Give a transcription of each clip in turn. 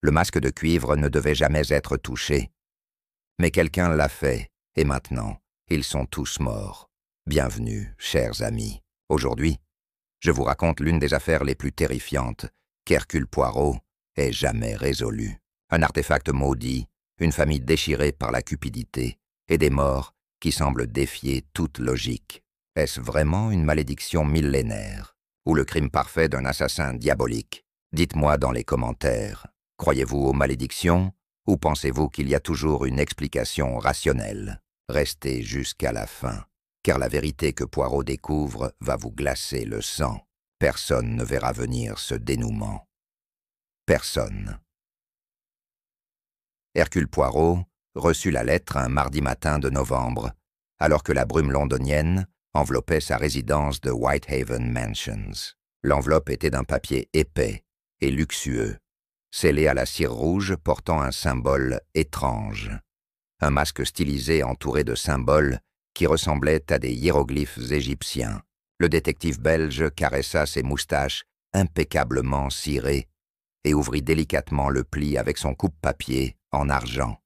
Le masque de cuivre ne devait jamais être touché. Mais quelqu'un l'a fait, et maintenant, ils sont tous morts. Bienvenue, chers amis. Aujourd'hui, je vous raconte l'une des affaires les plus terrifiantes qu'Hercule Poirot ait jamais résolue. Un artefact maudit, une famille déchirée par la cupidité, et des morts qui semblent défier toute logique. Est-ce vraiment une malédiction millénaire, ou le crime parfait d'un assassin diabolique? Dites-moi dans les commentaires. Croyez-vous aux malédictions, ou pensez-vous qu'il y a toujours une explication rationnelle? Restez jusqu'à la fin, car la vérité que Poirot découvre va vous glacer le sang. Personne ne verra venir ce dénouement. Personne. Hercule Poirot reçut la lettre un mardi matin de novembre, alors que la brume londonienne enveloppait sa résidence de Whitehaven Mansions. L'enveloppe était d'un papier épais et luxueux, scellé à la cire rouge portant un symbole étrange. Un masque stylisé entouré de symboles qui ressemblaient à des hiéroglyphes égyptiens. Le détective belge caressa ses moustaches impeccablement cirées et ouvrit délicatement le pli avec son coupe-papier en argent.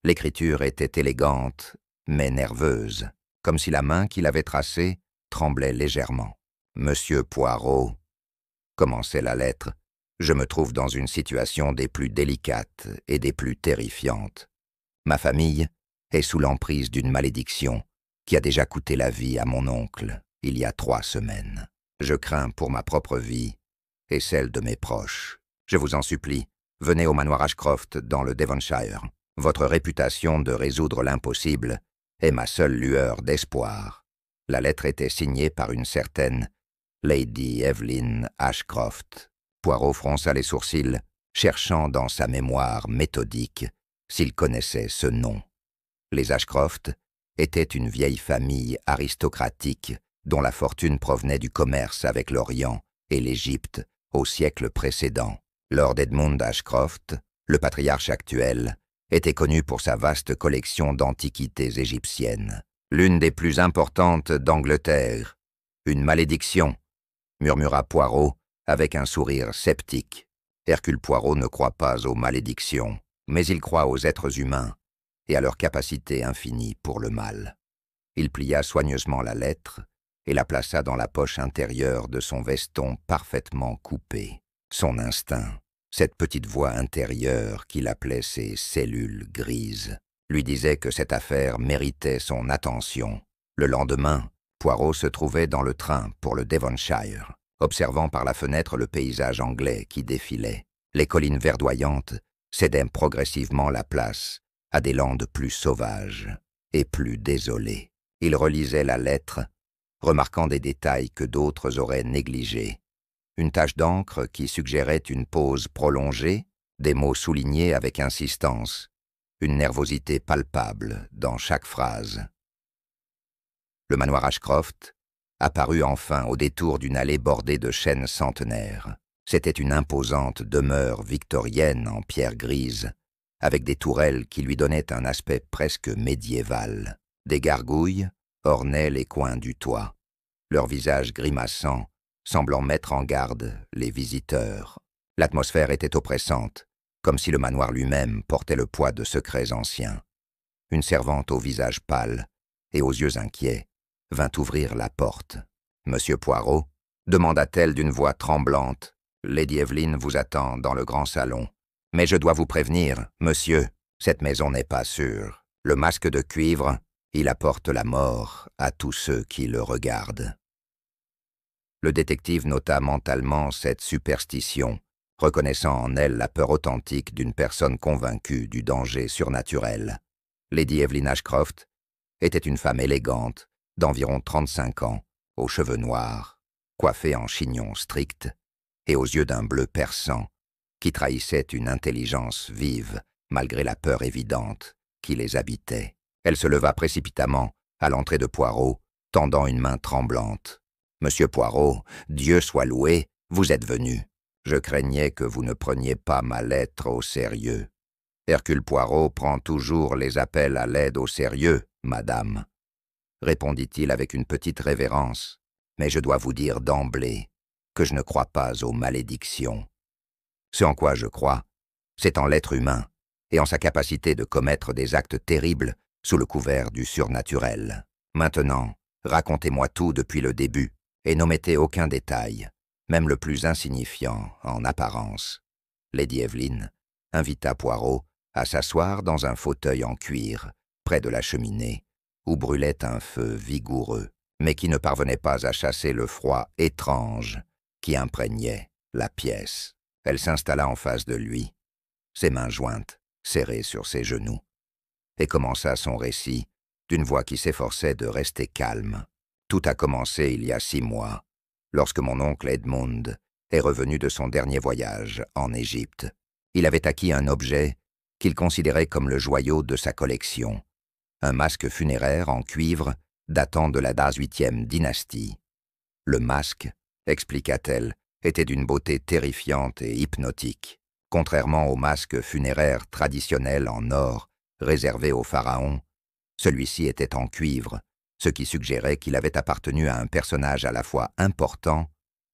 L'écriture était élégante, mais nerveuse, comme si la main qui l'avait tracée tremblait légèrement. « Monsieur Poirot », commençait la lettre, « je me trouve dans une situation des plus délicates et des plus terrifiantes. Ma famille est sous l'emprise d'une malédiction qui a déjà coûté la vie à mon oncle il y a 3 semaines. Je crains pour ma propre vie et celle de mes proches. Je vous en supplie, venez au manoir Ashcroft dans le Devonshire. Votre réputation de résoudre l'impossible est ma seule lueur d'espoir. » La lettre était signée par une certaine Lady Evelyn Ashcroft. Poirot fronça les sourcils, cherchant dans sa mémoire méthodique s'il connaissait ce nom. Les Ashcroft étaient une vieille famille aristocratique dont la fortune provenait du commerce avec l'Orient et l'Égypte au siècle précédent. Lord Edmund Ashcroft, le patriarche actuel, était connu pour sa vaste collection d'antiquités égyptiennes, l'une des plus importantes d'Angleterre. « Une malédiction », murmura Poirot avec un sourire sceptique. Hercule Poirot ne croit pas aux malédictions, mais il croit aux êtres humains et à leur capacité infinie pour le mal. Il plia soigneusement la lettre et la plaça dans la poche intérieure de son veston parfaitement coupé. Son instinct, cette petite voix intérieure qu'il appelait ses cellules grises, lui disait que cette affaire méritait son attention. Le lendemain, Poirot se trouvait dans le train pour le Devonshire, observant par la fenêtre le paysage anglais qui défilait. Les collines verdoyantes cédaient progressivement la place à des landes plus sauvages et plus désolées. Il relisait la lettre, remarquant des détails que d'autres auraient négligés. Une tache d'encre qui suggérait une pause prolongée, des mots soulignés avec insistance, une nervosité palpable dans chaque phrase. Le manoir Ashcroft apparut enfin au détour d'une allée bordée de chênes centenaires. C'était une imposante demeure victorienne en pierre grise, avec des tourelles qui lui donnaient un aspect presque médiéval. Des gargouilles ornaient les coins du toit, leurs visages grimaçants semblant mettre en garde les visiteurs. L'atmosphère était oppressante, comme si le manoir lui-même portait le poids de secrets anciens. Une servante au visage pâle et aux yeux inquiets vint ouvrir la porte. « Monsieur Poirot ?» demanda-t-elle d'une voix tremblante. « Lady Evelyn vous attend dans le grand salon. Mais je dois vous prévenir, monsieur, cette maison n'est pas sûre. Le masque de cuivre, il apporte la mort à tous ceux qui le regardent. » Le détective nota mentalement cette superstition, reconnaissant en elle la peur authentique d'une personne convaincue du danger surnaturel. Lady Evelyn Ashcroft était une femme élégante, d'environ 35 ans, aux cheveux noirs, coiffée en chignon strict, et aux yeux d'un bleu perçant, qui trahissait une intelligence vive, malgré la peur évidente qui les habitait. Elle se leva précipitamment à l'entrée de Poirot, tendant une main tremblante. « Monsieur Poirot, Dieu soit loué, vous êtes venu. Je craignais que vous ne preniez pas ma lettre au sérieux. Hercule Poirot prend toujours les appels à l'aide au sérieux, madame, » répondit-il avec une petite révérence. « Mais je dois vous dire d'emblée que je ne crois pas aux malédictions. » Ce en quoi je crois, c'est en l'être humain et en sa capacité de commettre des actes terribles sous le couvert du surnaturel. Maintenant, racontez-moi tout depuis le début et n'omettez aucun détail, même le plus insignifiant en apparence. Lady Evelyn invita Poirot à s'asseoir dans un fauteuil en cuir, près de la cheminée, où brûlait un feu vigoureux, mais qui ne parvenait pas à chasser le froid étrange qui imprégnait la pièce. Elle s'installa en face de lui, ses mains jointes, serrées sur ses genoux, et commença son récit d'une voix qui s'efforçait de rester calme. Tout a commencé il y a 6 mois, lorsque mon oncle Edmund est revenu de son dernier voyage en Égypte. Il avait acquis un objet qu'il considérait comme le joyau de sa collection, un masque funéraire en cuivre datant de la 18e dynastie. Le masque, expliqua-t-elle, était d'une beauté terrifiante et hypnotique. Contrairement au masque funéraire traditionnel en or réservé aux pharaons, celui-ci était en cuivre, ce qui suggérait qu'il avait appartenu à un personnage à la fois important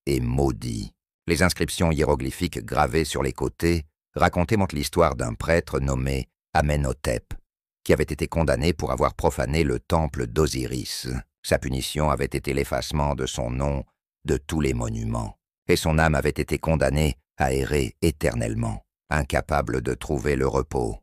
et maudit. Les inscriptions hiéroglyphiques gravées sur les côtés racontaient l'histoire d'un prêtre nommé Amenhotep, qui avait été condamné pour avoir profané le temple d'Osiris. Sa punition avait été l'effacement de son nom de tous les monuments, et son âme avait été condamnée à errer éternellement, incapable de trouver le repos.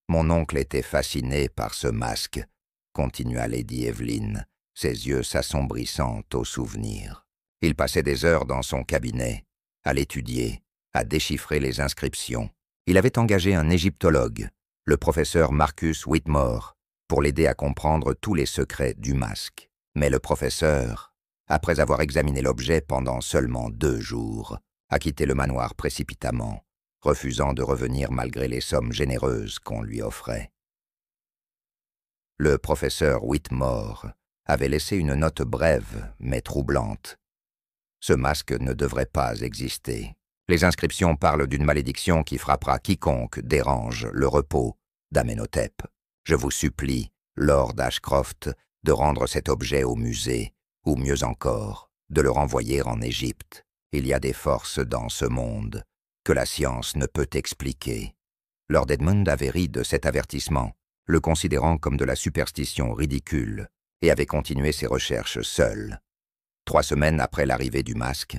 Mon oncle était fasciné par ce masque, continua Lady Evelyn, ses yeux s'assombrissant au souvenir. Il passait des heures dans son cabinet, à l'étudier, à déchiffrer les inscriptions. Il avait engagé un égyptologue, le professeur Marcus Whitmore, pour l'aider à comprendre tous les secrets du masque. Mais le professeur, après avoir examiné l'objet pendant seulement 2 jours, a quitté le manoir précipitamment, refusant de revenir malgré les sommes généreuses qu'on lui offrait. Le professeur Whitmore avait laissé une note brève mais troublante. Ce masque ne devrait pas exister. Les inscriptions parlent d'une malédiction qui frappera quiconque dérange le repos d'Amenhotep. Je vous supplie, Lord Ashcroft, de rendre cet objet au musée, ou mieux encore, de le renvoyer en Égypte. Il y a des forces dans ce monde que la science ne peut expliquer. Lord Edmund avait ri de cet avertissement, le considérant comme de la superstition ridicule, et avait continué ses recherches seul. 3 semaines après l'arrivée du masque,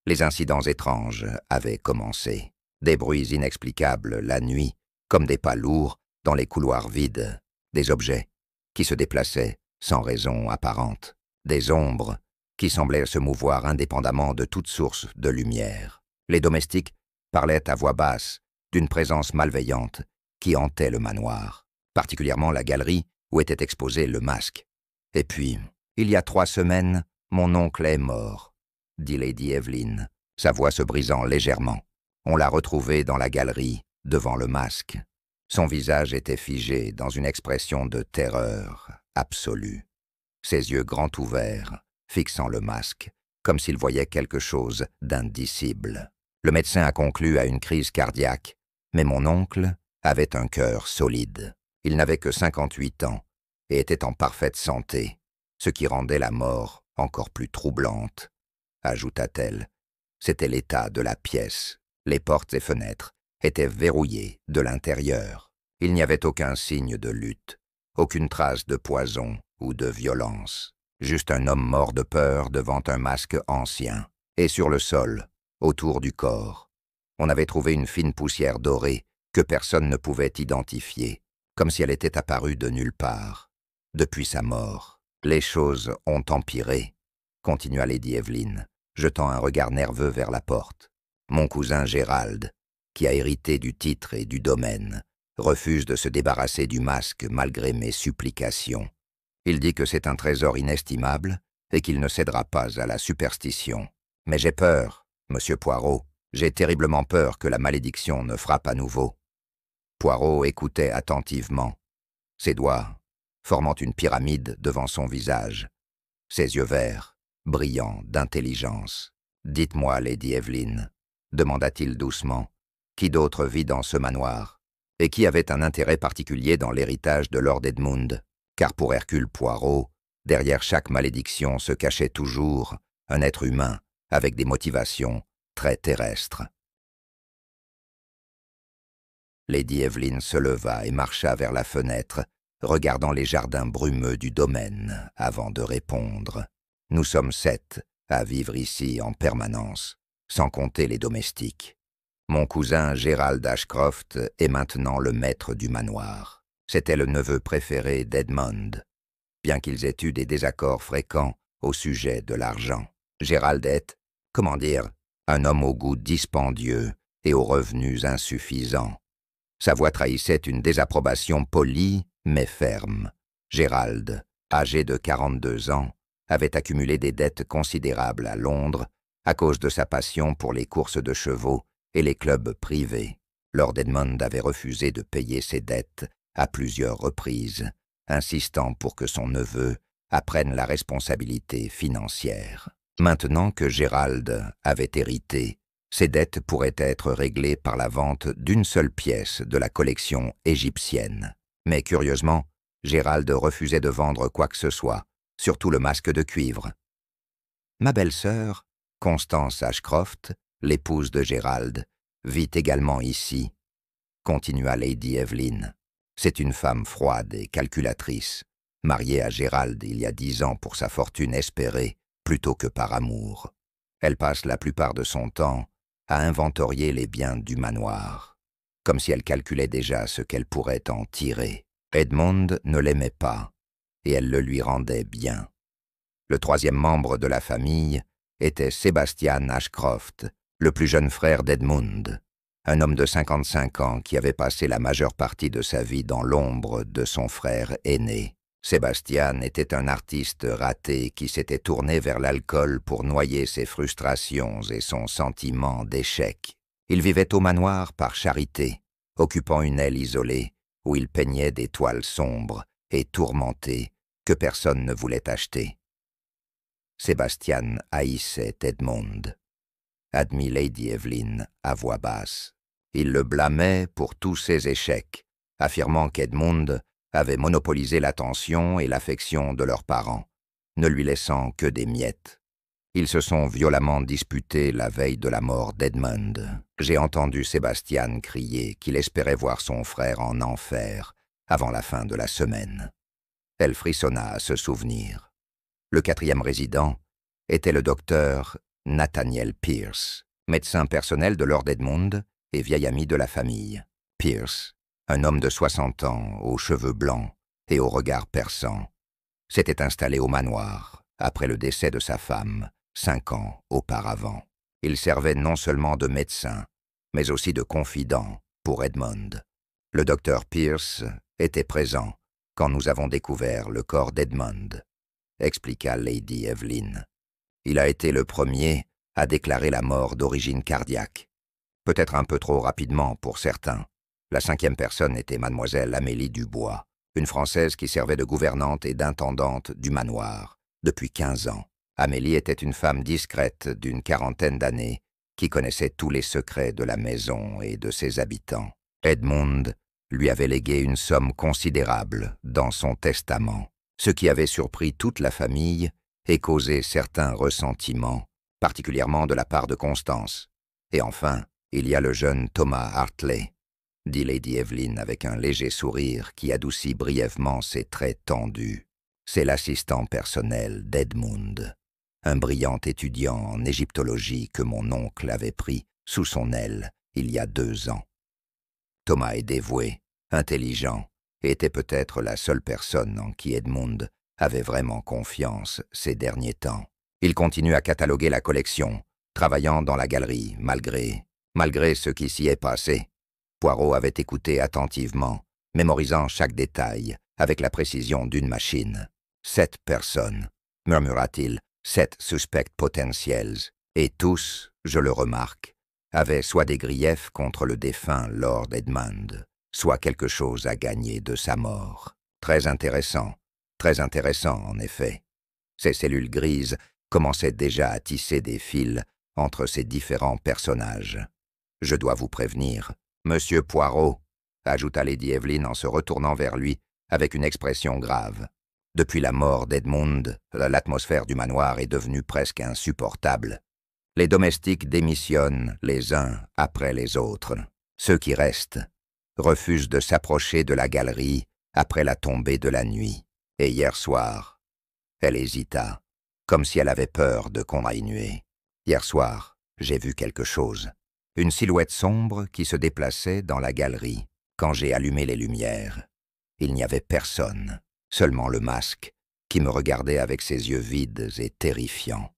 les incidents étranges avaient commencé. Des bruits inexplicables la nuit, comme des pas lourds dans les couloirs vides, des objets qui se déplaçaient sans raison apparente, des ombres qui semblaient se mouvoir indépendamment de toute source de lumière. Les domestiques parlaient à voix basse d'une présence malveillante qui hantait le manoir, particulièrement la galerie où était exposé le masque. Et puis, il y a 3 semaines, mon oncle est mort, dit Lady Evelyn, sa voix se brisant légèrement. On l'a retrouvé dans la galerie, devant le masque. Son visage était figé dans une expression de terreur absolue, ses yeux grands ouverts, fixant le masque, comme s'il voyait quelque chose d'indicible. Le médecin a conclu à une crise cardiaque, mais mon oncle avait un cœur solide. Il n'avait que 58 ans et était en parfaite santé, ce qui rendait la mort encore plus troublante. Ajouta-t-elle, c'était l'état de la pièce. Les portes et fenêtres étaient verrouillées de l'intérieur. Il n'y avait aucun signe de lutte, aucune trace de poison ou de violence. Juste un homme mort de peur devant un masque ancien. Et sur le sol, autour du corps, on avait trouvé une fine poussière dorée que personne ne pouvait identifier, comme si elle était apparue de nulle part. Depuis sa mort, les choses ont empiré, continua Lady Evelyn, jetant un regard nerveux vers la porte. Mon cousin Gérald, qui a hérité du titre et du domaine, refuse de se débarrasser du masque malgré mes supplications. Il dit que c'est un trésor inestimable et qu'il ne cédera pas à la superstition. Mais j'ai peur, monsieur Poirot, j'ai terriblement peur que la malédiction ne frappe à nouveau. Poirot écoutait attentivement, ses doigts formant une pyramide devant son visage, ses yeux verts, brillants d'intelligence. « Dites-moi, Lady Evelyn, » demanda-t-il doucement, « qui d'autre vit dans ce manoir, et qui avait un intérêt particulier dans l'héritage de Lord Edmund, car pour Hercule Poirot, derrière chaque malédiction se cachait toujours un être humain avec des motivations très terrestres. Lady Evelyn se leva et marcha vers la fenêtre, regardant les jardins brumeux du domaine avant de répondre. « Nous sommes 7 à vivre ici en permanence, sans compter les domestiques. Mon cousin Gérald Ashcroft est maintenant le maître du manoir. C'était le neveu préféré d'Edmond, bien qu'ils aient eu des désaccords fréquents au sujet de l'argent. Gérald est, comment dire, un homme au goût dispendieux et aux revenus insuffisants. Sa voix trahissait une désapprobation polie mais ferme. Gérald, âgé de 42 ans, avait accumulé des dettes considérables à Londres à cause de sa passion pour les courses de chevaux et les clubs privés. Lord Edmond avait refusé de payer ses dettes à plusieurs reprises, insistant pour que son neveu apprenne la responsabilité financière. Maintenant que Gérald avait hérité, ses dettes pourraient être réglées par la vente d'une seule pièce de la collection égyptienne. Mais curieusement, Gérald refusait de vendre quoi que ce soit, surtout le masque de cuivre. Ma belle-sœur, Constance Ashcroft, l'épouse de Gérald, vit également ici, continua Lady Evelyn. C'est une femme froide et calculatrice, mariée à Gérald il y a 10 ans pour sa fortune espérée plutôt que par amour. Elle passe la plupart de son temps à inventorier les biens du manoir, comme si elle calculait déjà ce qu'elle pourrait en tirer. Edmond ne l'aimait pas, et elle le lui rendait bien. Le troisième membre de la famille était Sebastian Ashcroft, le plus jeune frère d'Edmund, un homme de 55 ans qui avait passé la majeure partie de sa vie dans l'ombre de son frère aîné. Sebastian était un artiste raté qui s'était tourné vers l'alcool pour noyer ses frustrations et son sentiment d'échec. Il vivait au manoir par charité, occupant une aile isolée où il peignait des toiles sombres et tourmentées que personne ne voulait acheter. Sebastian haïssait Edmond, admit Lady Evelyn à voix basse. Il le blâmait pour tous ses échecs, affirmant qu'Edmond avait monopolisé l'attention et l'affection de leurs parents, ne lui laissant que des miettes. Ils se sont violemment disputés la veille de la mort d'Edmond. J'ai entendu Sebastian crier qu'il espérait voir son frère en enfer avant la fin de la semaine. Elle frissonna à ce souvenir. Le 4e résident était le docteur Nathaniel Pierce, médecin personnel de Lord Edmond et vieil ami de la famille. Pierce, un homme de 60 ans, aux cheveux blancs et au regard perçant, s'était installé au manoir après le décès de sa femme, 5 ans auparavant. Il servait non seulement de médecin, mais aussi de confident pour Edmond. Le docteur Pierce était présent quand nous avons découvert le corps d'Edmond, expliqua Lady Evelyn. Il a été le premier à déclarer la mort d'origine cardiaque. Peut-être un peu trop rapidement pour certains. La 5e personne était mademoiselle Amélie Dubois, une Française qui servait de gouvernante et d'intendante du manoir depuis 15 ans. Amélie était une femme discrète d'une 40aine d'années qui connaissait tous les secrets de la maison et de ses habitants. Edmond lui avait légué une somme considérable dans son testament, ce qui avait surpris toute la famille et causé certains ressentiments, particulièrement de la part de Constance. Et enfin, il y a le jeune Thomas Hartley, dit Lady Evelyn avec un léger sourire qui adoucit brièvement ses traits tendus. C'est l'assistant personnel d'Edmund, un brillant étudiant en égyptologie que mon oncle avait pris sous son aile il y a 2 ans. Thomas est dévoué, intelligent, et était peut-être la seule personne en qui Edmund avait vraiment confiance ces derniers temps. Il continue à cataloguer la collection, travaillant dans la galerie, malgré ce qui s'y est passé. Poirot avait écouté attentivement, mémorisant chaque détail avec la précision d'une machine. 7 personnes, murmura-t-il, 7 suspects potentiels, et tous, je le remarque, avaient soit des griefs contre le défunt Lord Edmond, soit quelque chose à gagner de sa mort. Très intéressant en effet. Ces cellules grises commençaient déjà à tisser des fils entre ces différents personnages. Je dois vous prévenir, Monsieur Poirot, ajouta Lady Evelyn en se retournant vers lui avec une expression grave. Depuis la mort d'Edmond, l'atmosphère du manoir est devenue presque insupportable. Les domestiques démissionnent les uns après les autres. Ceux qui restent refuse de s'approcher de la galerie après la tombée de la nuit. Et hier soir, elle hésita, comme si elle avait peur de continuer. Hier soir, j'ai vu quelque chose. Une silhouette sombre qui se déplaçait dans la galerie quand j'ai allumé les lumières. Il n'y avait personne, seulement le masque, qui me regardait avec ses yeux vides et terrifiants.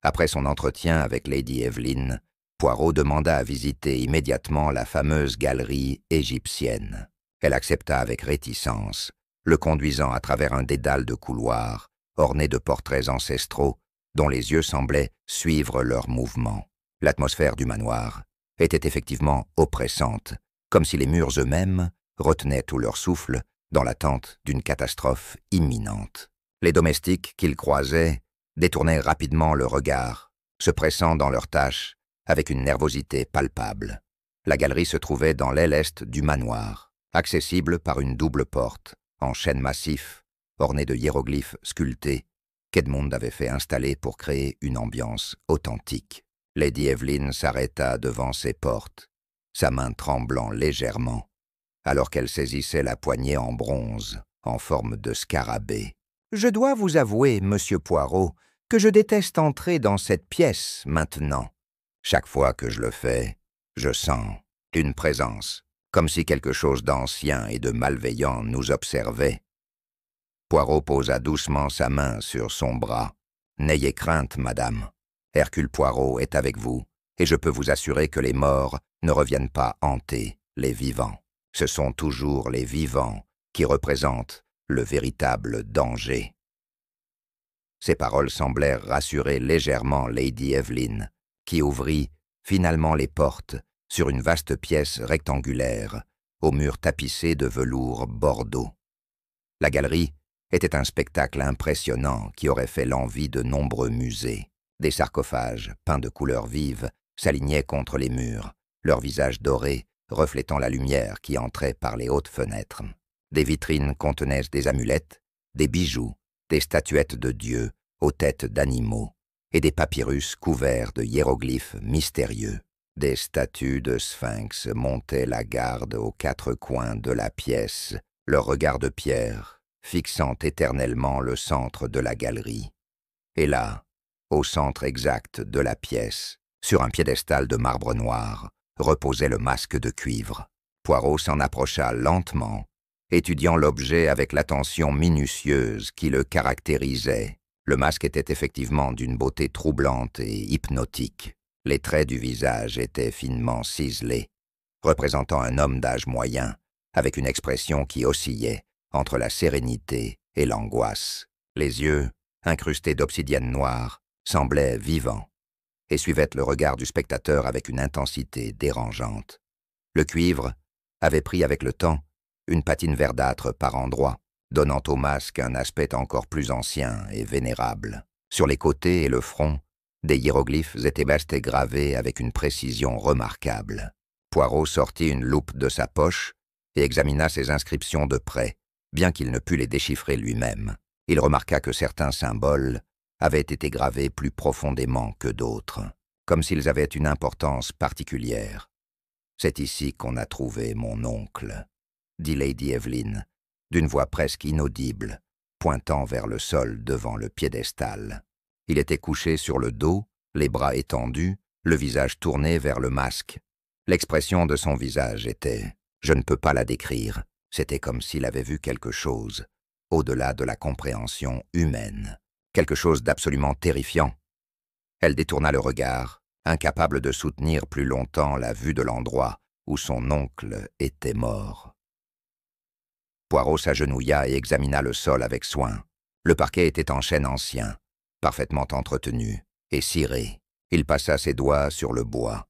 Après son entretien avec Lady Evelyn, Poirot demanda à visiter immédiatement la fameuse galerie égyptienne. Elle accepta avec réticence, le conduisant à travers un dédale de couloirs, orné de portraits ancestraux, dont les yeux semblaient suivre leurs mouvements. L'atmosphère du manoir était effectivement oppressante, comme si les murs eux-mêmes retenaient tout leur souffle dans l'attente d'une catastrophe imminente. Les domestiques qu'ils croisaient détournaient rapidement le regard, se pressant dans leurs tâches avec une nervosité palpable. La galerie se trouvait dans l'aile est du manoir, accessible par une double porte, en chêne massif, ornée de hiéroglyphes sculptés, qu'Edmond avait fait installer pour créer une ambiance authentique. Lady Evelyn s'arrêta devant ces portes, sa main tremblant légèrement, alors qu'elle saisissait la poignée en bronze, en forme de scarabée. « Je dois vous avouer, monsieur Poirot, que je déteste entrer dans cette pièce maintenant. Chaque fois que je le fais, je sens une présence, comme si quelque chose d'ancien et de malveillant nous observait. » Poirot posa doucement sa main sur son bras. « N'ayez crainte, madame. Hercule Poirot est avec vous, et je peux vous assurer que les morts ne reviennent pas hanter les vivants. Ce sont toujours les vivants qui représentent le véritable danger. » Ces paroles semblèrent rassurer légèrement Lady Evelyn, qui ouvrit finalement les portes sur une vaste pièce rectangulaire, aux murs tapissés de velours bordeaux. La galerie était un spectacle impressionnant qui aurait fait l'envie de nombreux musées. Des sarcophages, peints de couleurs vives, s'alignaient contre les murs, leurs visages dorés reflétant la lumière qui entrait par les hautes fenêtres. Des vitrines contenaient des amulettes, des bijoux, des statuettes de dieux aux têtes d'animaux, et des papyrus couverts de hiéroglyphes mystérieux. Des statues de sphinx montaient la garde aux quatre coins de la pièce, leur regard de pierre fixant éternellement le centre de la galerie. Et là, au centre exact de la pièce, sur un piédestal de marbre noir, reposait le masque de cuivre. Poirot s'en approcha lentement, étudiant l'objet avec l'attention minutieuse qui le caractérisait. Le masque était effectivement d'une beauté troublante et hypnotique. Les traits du visage étaient finement ciselés, représentant un homme d'âge moyen, avec une expression qui oscillait entre la sérénité et l'angoisse. Les yeux, incrustés d'obsidienne noire, semblaient vivants et suivaient le regard du spectateur avec une intensité dérangeante. Le cuivre avait pris avec le temps une patine verdâtre par endroits, donnant au masque un aspect encore plus ancien et vénérable. Sur les côtés et le front, des hiéroglyphes étaient restés gravés avec une précision remarquable. Poirot sortit une loupe de sa poche et examina ces inscriptions de près, bien qu'il ne pût les déchiffrer lui-même. Il remarqua que certains symboles avaient été gravés plus profondément que d'autres, comme s'ils avaient une importance particulière. « C'est ici qu'on a trouvé mon oncle », dit Lady Evelyn, d'une voix presque inaudible, pointant vers le sol devant le piédestal. Il était couché sur le dos, les bras étendus, le visage tourné vers le masque. L'expression de son visage était, je ne peux pas la décrire, c'était comme s'il avait vu quelque chose, au-delà de la compréhension humaine, quelque chose d'absolument terrifiant. Elle détourna le regard, incapable de soutenir plus longtemps la vue de l'endroit où son oncle était mort. Poirot s'agenouilla et examina le sol avec soin. Le parquet était en chêne ancien, parfaitement entretenu et ciré. Il passa ses doigts sur le bois,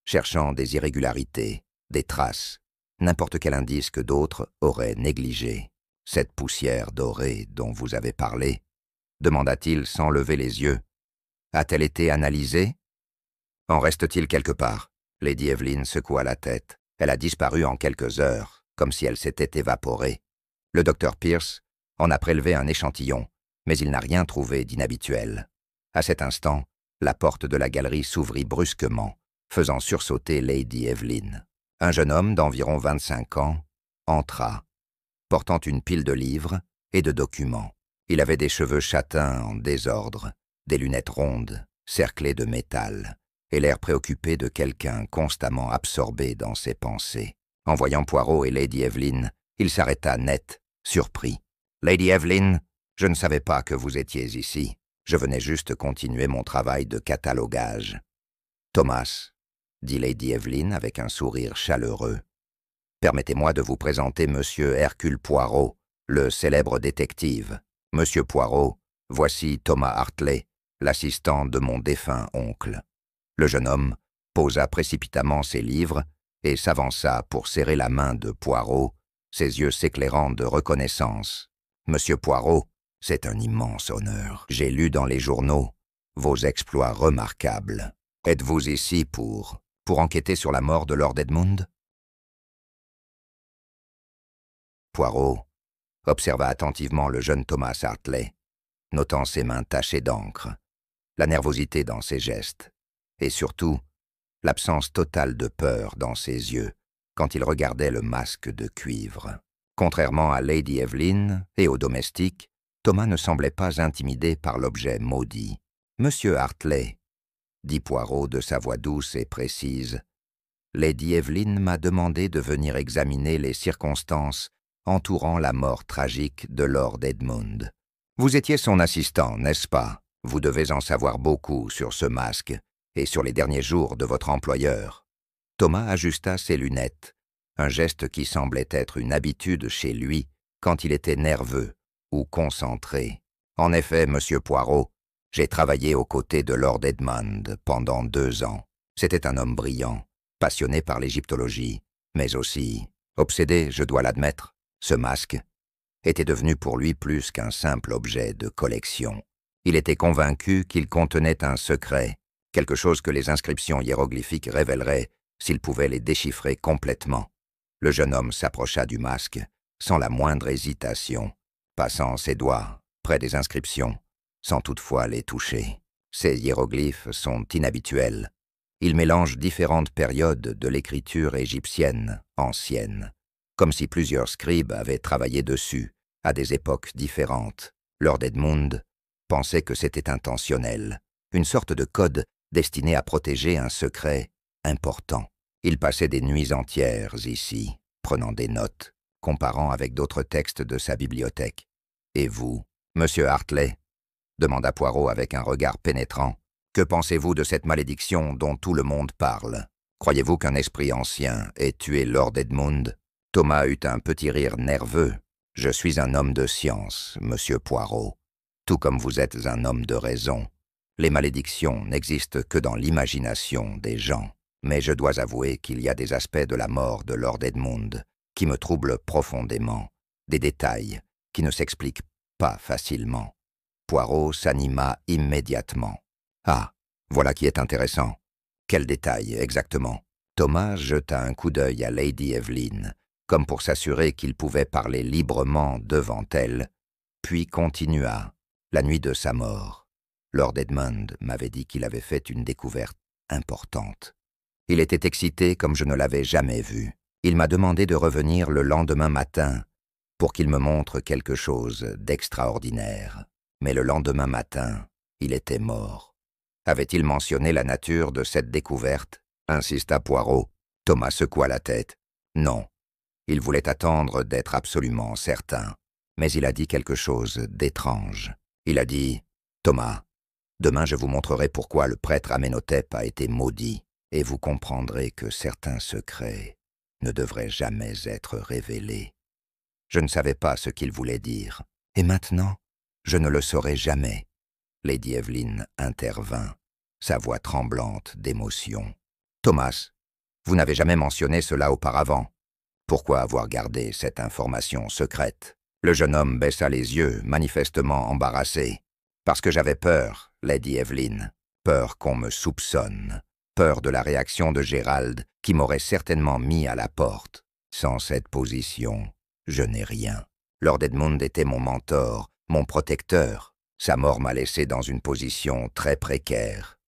cherchant des irrégularités, des traces, n'importe quel indice que d'autres auraient négligé. « Cette poussière dorée dont vous avez parlé ?» demanda-t-il sans lever les yeux. « A-t-elle été analysée ? En reste-t-il quelque part ?» Lady Evelyn secoua la tête. Elle a disparu en quelques heures, comme si elle s'était évaporée. Le docteur Pierce en a prélevé un échantillon, mais il n'a rien trouvé d'inhabituel. À cet instant, la porte de la galerie s'ouvrit brusquement, faisant sursauter Lady Evelyn. Un jeune homme d'environ 25 ans entra, portant une pile de livres et de documents. Il avait des cheveux châtains en désordre, des lunettes rondes, cerclées de métal, et l'air préoccupé de quelqu'un constamment absorbé dans ses pensées. En voyant Poirot et Lady Evelyn, il s'arrêta net, surpris. « Lady Evelyn, je ne savais pas que vous étiez ici. Je venais juste continuer mon travail de catalogage. »« Thomas, » dit Lady Evelyn avec un sourire chaleureux, « permettez-moi de vous présenter Monsieur Hercule Poirot, le célèbre détective. Monsieur Poirot, voici Thomas Hartley, l'assistant de mon défunt oncle. » Le jeune homme posa précipitamment ses livres et s'avança pour serrer la main de Poirot, ses yeux s'éclairant de reconnaissance. « Monsieur Poirot, c'est un immense honneur. J'ai lu dans les journaux vos exploits remarquables. Êtes-vous ici pour enquêter sur la mort de Lord Edmund ?» Poirot observa attentivement le jeune Thomas Hartley, notant ses mains tachées d'encre, la nervosité dans ses gestes, et surtout l'absence totale de peur dans ses yeux quand il regardait le masque de cuivre. Contrairement à Lady Evelyn et aux domestiques, Thomas ne semblait pas intimidé par l'objet maudit. « Monsieur Hartley, » dit Poirot de sa voix douce et précise, « Lady Evelyn m'a demandé de venir examiner les circonstances entourant la mort tragique de Lord Edmund. Vous étiez son assistant, n'est-ce pas? Vous devez en savoir beaucoup sur ce masque et sur les derniers jours de votre employeur. » Thomas ajusta ses lunettes, un geste qui semblait être une habitude chez lui quand il était nerveux ou concentré. « En effet, Monsieur Poirot, j'ai travaillé aux côtés de Lord Edmund pendant 2 ans. C'était un homme brillant, passionné par l'égyptologie, mais aussi obsédé, je dois l'admettre. Ce masque était devenu pour lui plus qu'un simple objet de collection. Il était convaincu qu'il contenait un secret, quelque chose que les inscriptions hiéroglyphiques révéleraient s'il pouvait les déchiffrer complètement. Le jeune homme s'approcha du masque sans la moindre hésitation, passant ses doigts près des inscriptions, sans toutefois les toucher. Ces hiéroglyphes sont inhabituels. Ils mélangent différentes périodes de l'écriture égyptienne ancienne, comme si plusieurs scribes avaient travaillé dessus, à des époques différentes. Lord Edmund pensait que c'était intentionnel, une sorte de code destiné à protéger un secret important. Il passait des nuits entières ici, prenant des notes, comparant avec d'autres textes de sa bibliothèque. « Et vous, Monsieur Hartley ?» demanda Poirot avec un regard pénétrant. « Que pensez-vous de cette malédiction dont tout le monde parle? Croyez-vous qu'un esprit ancien ait tué Lord Edmund ?» Thomas eut un petit rire nerveux. « Je suis un homme de science, Monsieur Poirot, tout comme vous êtes un homme de raison. Les malédictions n'existent que dans l'imagination des gens. Mais je dois avouer qu'il y a des aspects de la mort de Lord Edmund qui me troublent profondément, des détails qui ne s'expliquent pas facilement. » Poirot s'anima immédiatement. « Ah, voilà qui est intéressant. Quel détail, exactement ?» Thomas jeta un coup d'œil à Lady Evelyn, comme pour s'assurer qu'il pouvait parler librement devant elle, puis continua. « La nuit de sa mort, Lord Edmund m'avait dit qu'il avait fait une découverte importante. Il était excité comme je ne l'avais jamais vu. Il m'a demandé de revenir le lendemain matin pour qu'il me montre quelque chose d'extraordinaire. Mais le lendemain matin, il était mort. » « Avait-il mentionné la nature de cette découverte ?» insista Poirot. Thomas secoua la tête. « Non. Il voulait attendre d'être absolument certain. Mais il a dit quelque chose d'étrange. Il a dit « Thomas, demain je vous montrerai pourquoi le prêtre Amenhotep a été maudit, et vous comprendrez que certains secrets ne devraient jamais être révélés. » Je ne savais pas ce qu'il voulait dire. « Et maintenant, je ne le saurai jamais. » Lady Evelyn intervint, sa voix tremblante d'émotion. « Thomas, vous n'avez jamais mentionné cela auparavant. Pourquoi avoir gardé cette information secrète ?» Le jeune homme baissa les yeux, manifestement embarrassé. « Parce que j'avais peur, Lady Evelyn. Peur qu'on me soupçonne. Peur de la réaction de Gérald, qui m'aurait certainement mis à la porte. Sans cette position, je n'ai rien. Lord Edmund était mon mentor, mon protecteur. Sa mort m'a laissé dans une position très précaire. »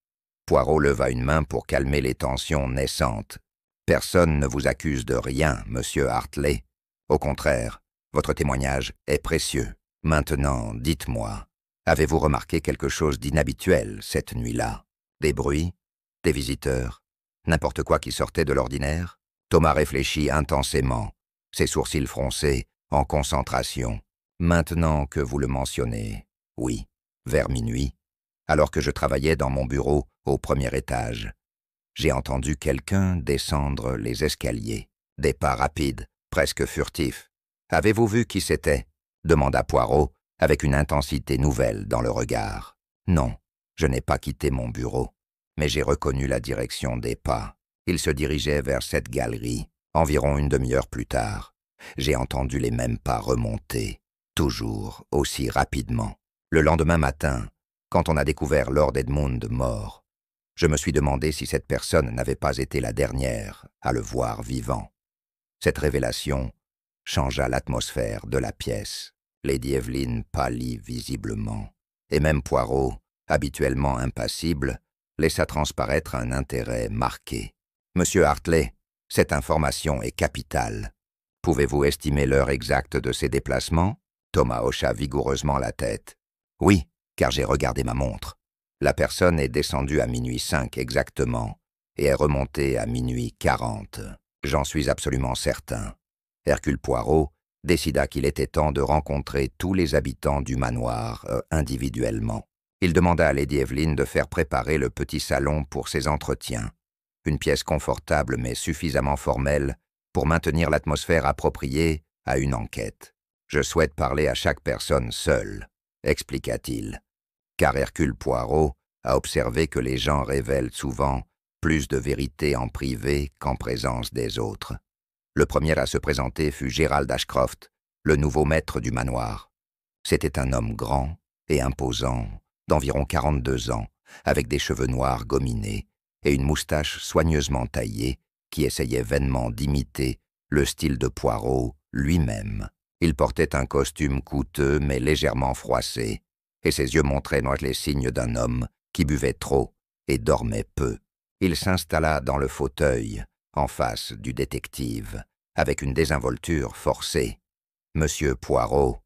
Poirot leva une main pour calmer les tensions naissantes. Personne ne vous accuse de rien, monsieur Hartley. Au contraire, votre témoignage est précieux. Maintenant, dites-moi, avez-vous remarqué quelque chose d'inhabituel cette nuit-là? Des bruits? Des visiteurs? N'importe quoi qui sortait de l'ordinaire? Thomas réfléchit intensément, ses sourcils froncés, en concentration. Maintenant que vous le mentionnez, oui, vers minuit, alors que je travaillais dans mon bureau au premier étage, j'ai entendu quelqu'un descendre les escaliers. Des pas rapides, presque furtifs. Avez-vous vu qui c'était? Demanda Poirot, avec une intensité nouvelle dans le regard. Non, je n'ai pas quitté mon bureau, mais j'ai reconnu la direction des pas. Il se dirigeait vers cette galerie, environ une demi-heure plus tard. J'ai entendu les mêmes pas remonter, toujours aussi rapidement. Le lendemain matin, quand on a découvert Lord Edmund mort, je me suis demandé si cette personne n'avait pas été la dernière à le voir vivant. Cette révélation changea l'atmosphère de la pièce. Lady Evelyn pâlit visiblement, et même Poirot, habituellement impassible, laissa transparaître un intérêt marqué. « Monsieur Hartley, cette information est capitale. Pouvez-vous estimer l'heure exacte de ses déplacements ?» Thomas hocha vigoureusement la tête. « Oui, car j'ai regardé ma montre. La personne est descendue à minuit 5 exactement et est remontée à minuit 40. J'en suis absolument certain. » Hercule Poirot décida qu'il était temps de rencontrer tous les habitants du manoir individuellement. Il demanda à Lady Evelyn de faire préparer le petit salon pour ses entretiens, une pièce confortable mais suffisamment formelle pour maintenir l'atmosphère appropriée à une enquête. « Je souhaite parler à chaque personne seule, » expliqua-t-il, car Hercule Poirot a observé que les gens révèlent souvent plus de vérité en privé qu'en présence des autres. Le premier à se présenter fut Gérald Ashcroft, le nouveau maître du manoir. C'était un homme grand et imposant, d'environ 42 ans, avec des cheveux noirs gominés et une moustache soigneusement taillée qui essayait vainement d'imiter le style de Poirot lui-même. Il portait un costume coûteux mais légèrement froissé, et ses yeux montraient les signes d'un homme qui buvait trop et dormait peu. Il s'installa dans le fauteuil, en face du détective, avec une désinvolture forcée. « Monsieur Poirot, »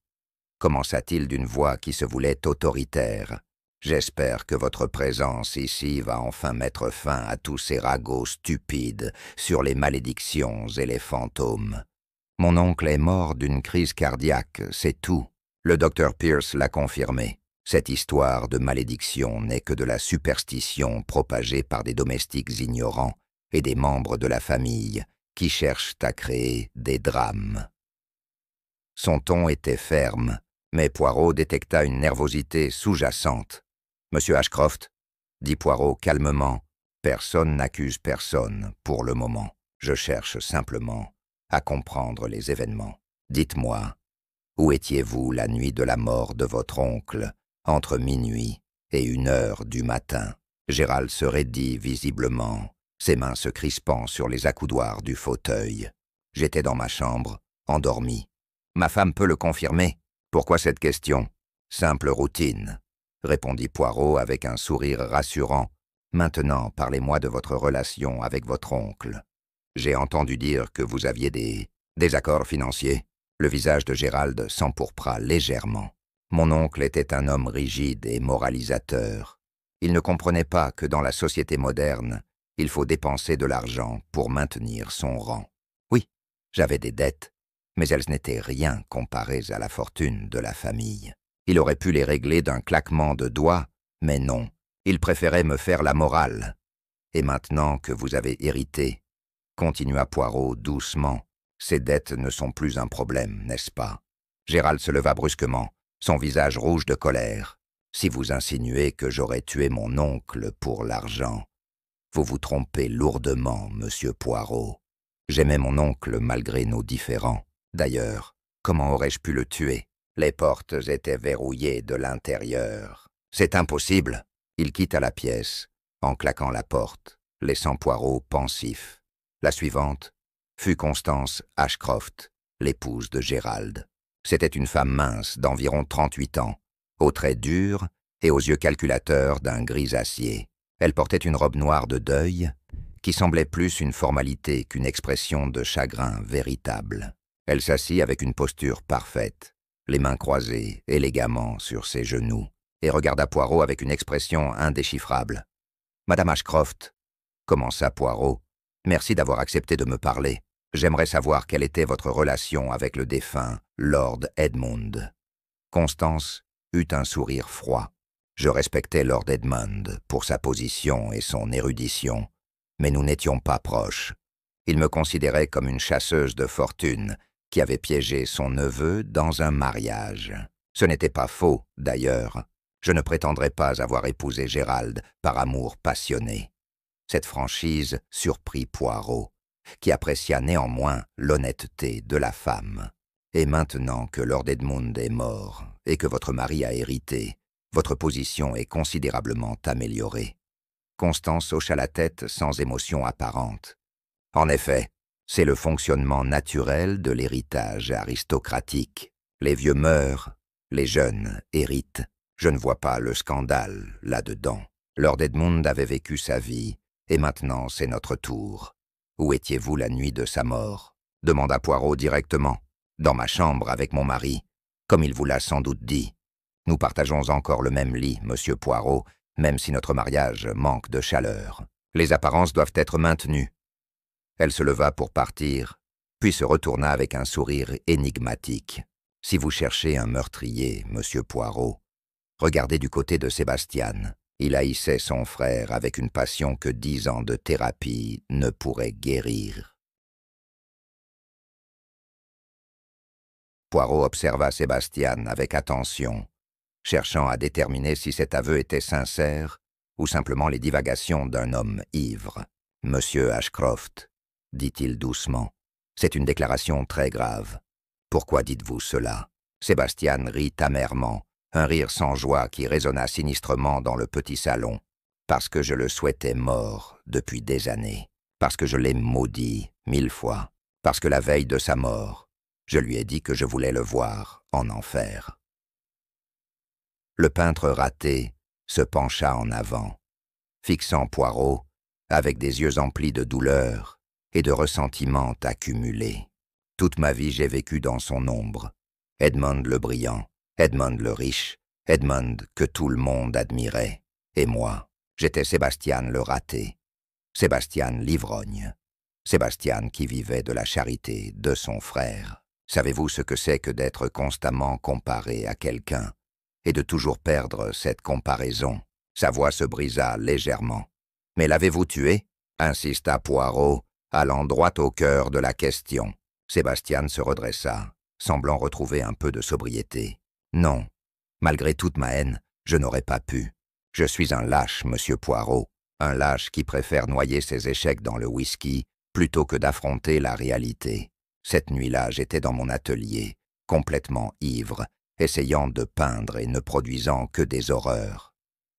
commença-t-il d'une voix qui se voulait autoritaire, « j'espère que votre présence ici va enfin mettre fin à tous ces ragots stupides sur les malédictions et les fantômes. Mon oncle est mort d'une crise cardiaque, c'est tout. Le docteur Pierce l'a confirmé. Cette histoire de malédiction n'est que de la superstition propagée par des domestiques ignorants et des membres de la famille qui cherchent à créer des drames. » Son ton était ferme, mais Poirot détecta une nervosité sous-jacente. « Monsieur Ashcroft, » dit Poirot calmement, « personne n'accuse personne pour le moment. Je cherche simplement à comprendre les événements. Dites-moi, où étiez-vous la nuit de la mort de votre oncle, entre minuit et 1 heure du matin ?» Gérald se raidit visiblement, ses mains se crispant sur les accoudoirs du fauteuil. « J'étais dans ma chambre, endormi. Ma femme peut le confirmer. Pourquoi cette question? Simple routine, » répondit Poirot avec un sourire rassurant. « Maintenant, parlez-moi de votre relation avec votre oncle. J'ai entendu dire que vous aviez des désaccords financiers. » Le visage de Gérald s'empourpra légèrement. Mon oncle était un homme rigide et moralisateur. Il ne comprenait pas que dans la société moderne, il faut dépenser de l'argent pour maintenir son rang. Oui, j'avais des dettes, mais elles n'étaient rien comparées à la fortune de la famille. Il aurait pu les régler d'un claquement de doigts, mais non, il préférait me faire la morale. Et maintenant que vous avez hérité, continua Poirot doucement, ces dettes ne sont plus un problème, n'est-ce pas? Gérald se leva brusquement, son visage rouge de colère. Si vous insinuez que j'aurais tué mon oncle pour l'argent, vous vous trompez lourdement, monsieur Poirot. J'aimais mon oncle malgré nos différends. D'ailleurs, comment aurais-je pu le tuer? Les portes étaient verrouillées de l'intérieur. C'est impossible. Il quitta la pièce, en claquant la porte, laissant Poirot pensif. La suivante fut Constance Ashcroft, l'épouse de Gérald. C'était une femme mince d'environ 38 ans, aux traits durs et aux yeux calculateurs d'un gris acier. Elle portait une robe noire de deuil qui semblait plus une formalité qu'une expression de chagrin véritable. Elle s'assit avec une posture parfaite, les mains croisées élégamment sur ses genoux, et regarda Poirot avec une expression indéchiffrable. « Madame Ashcroft, » commença Poirot, « merci d'avoir accepté de me parler. J'aimerais savoir quelle était votre relation avec le défunt Lord Edmund. » Constance eut un sourire froid. Je respectais Lord Edmund pour sa position et son érudition, mais nous n'étions pas proches. Il me considérait comme une chasseuse de fortune qui avait piégé son neveu dans un mariage. Ce n'était pas faux, d'ailleurs. Je ne prétendrais pas avoir épousé Gérald par amour passionné. Cette franchise surprit Poirot, qui apprécia néanmoins l'honnêteté de la femme. Et maintenant que Lord Edmund est mort et que votre mari a hérité, votre position est considérablement améliorée. Constance hocha la tête sans émotion apparente. En effet, c'est le fonctionnement naturel de l'héritage aristocratique. Les vieux meurent, les jeunes héritent. Je ne vois pas le scandale là-dedans. Lord Edmund avait vécu sa vie, et maintenant c'est notre tour. Où étiez-vous la nuit de sa mort? Demanda Poirot directement. Dans ma chambre avec mon mari, comme il vous l'a sans doute dit. Nous partageons encore le même lit, monsieur Poirot, même si notre mariage manque de chaleur. Les apparences doivent être maintenues. Elle se leva pour partir, puis se retourna avec un sourire énigmatique. Si vous cherchez un meurtrier, monsieur Poirot, regardez du côté de Sébastien. Il haïssait son frère avec une passion que 10 ans de thérapie ne pourraient guérir. Poirot observa Sébastien avec attention, cherchant à déterminer si cet aveu était sincère ou simplement les divagations d'un homme ivre. « Monsieur Ashcroft, » dit-il doucement, « c'est une déclaration très grave. Pourquoi dites-vous cela ?» Sébastien rit amèrement, un rire sans joie qui résonna sinistrement dans le petit salon. « Parce que je le souhaitais mort depuis des années. Parce que je l'ai maudit 1000 fois. Parce que la veille de sa mort, je lui ai dit que je voulais le voir en enfer. » Le peintre raté se pencha en avant, fixant Poirot avec des yeux emplis de douleur et de ressentiment accumulés. Toute ma vie j'ai vécu dans son ombre. Edmund le brillant, Edmund le riche, Edmund que tout le monde admirait. Et moi, j'étais Sébastien le raté, Sébastien l'ivrogne, Sébastien qui vivait de la charité de son frère. Savez-vous ce que c'est que d'être constamment comparé à quelqu'un et de toujours perdre cette comparaison? Sa voix se brisa légèrement. « Mais l'avez-vous tué ?» insista Poirot, allant droit au cœur de la question. Sébastien se redressa, semblant retrouver un peu de sobriété. « Non, malgré toute ma haine, je n'aurais pas pu. Je suis un lâche, monsieur Poirot, un lâche qui préfère noyer ses échecs dans le whisky plutôt que d'affronter la réalité. Cette nuit-là, j'étais dans mon atelier, complètement ivre, essayant de peindre et ne produisant que des horreurs.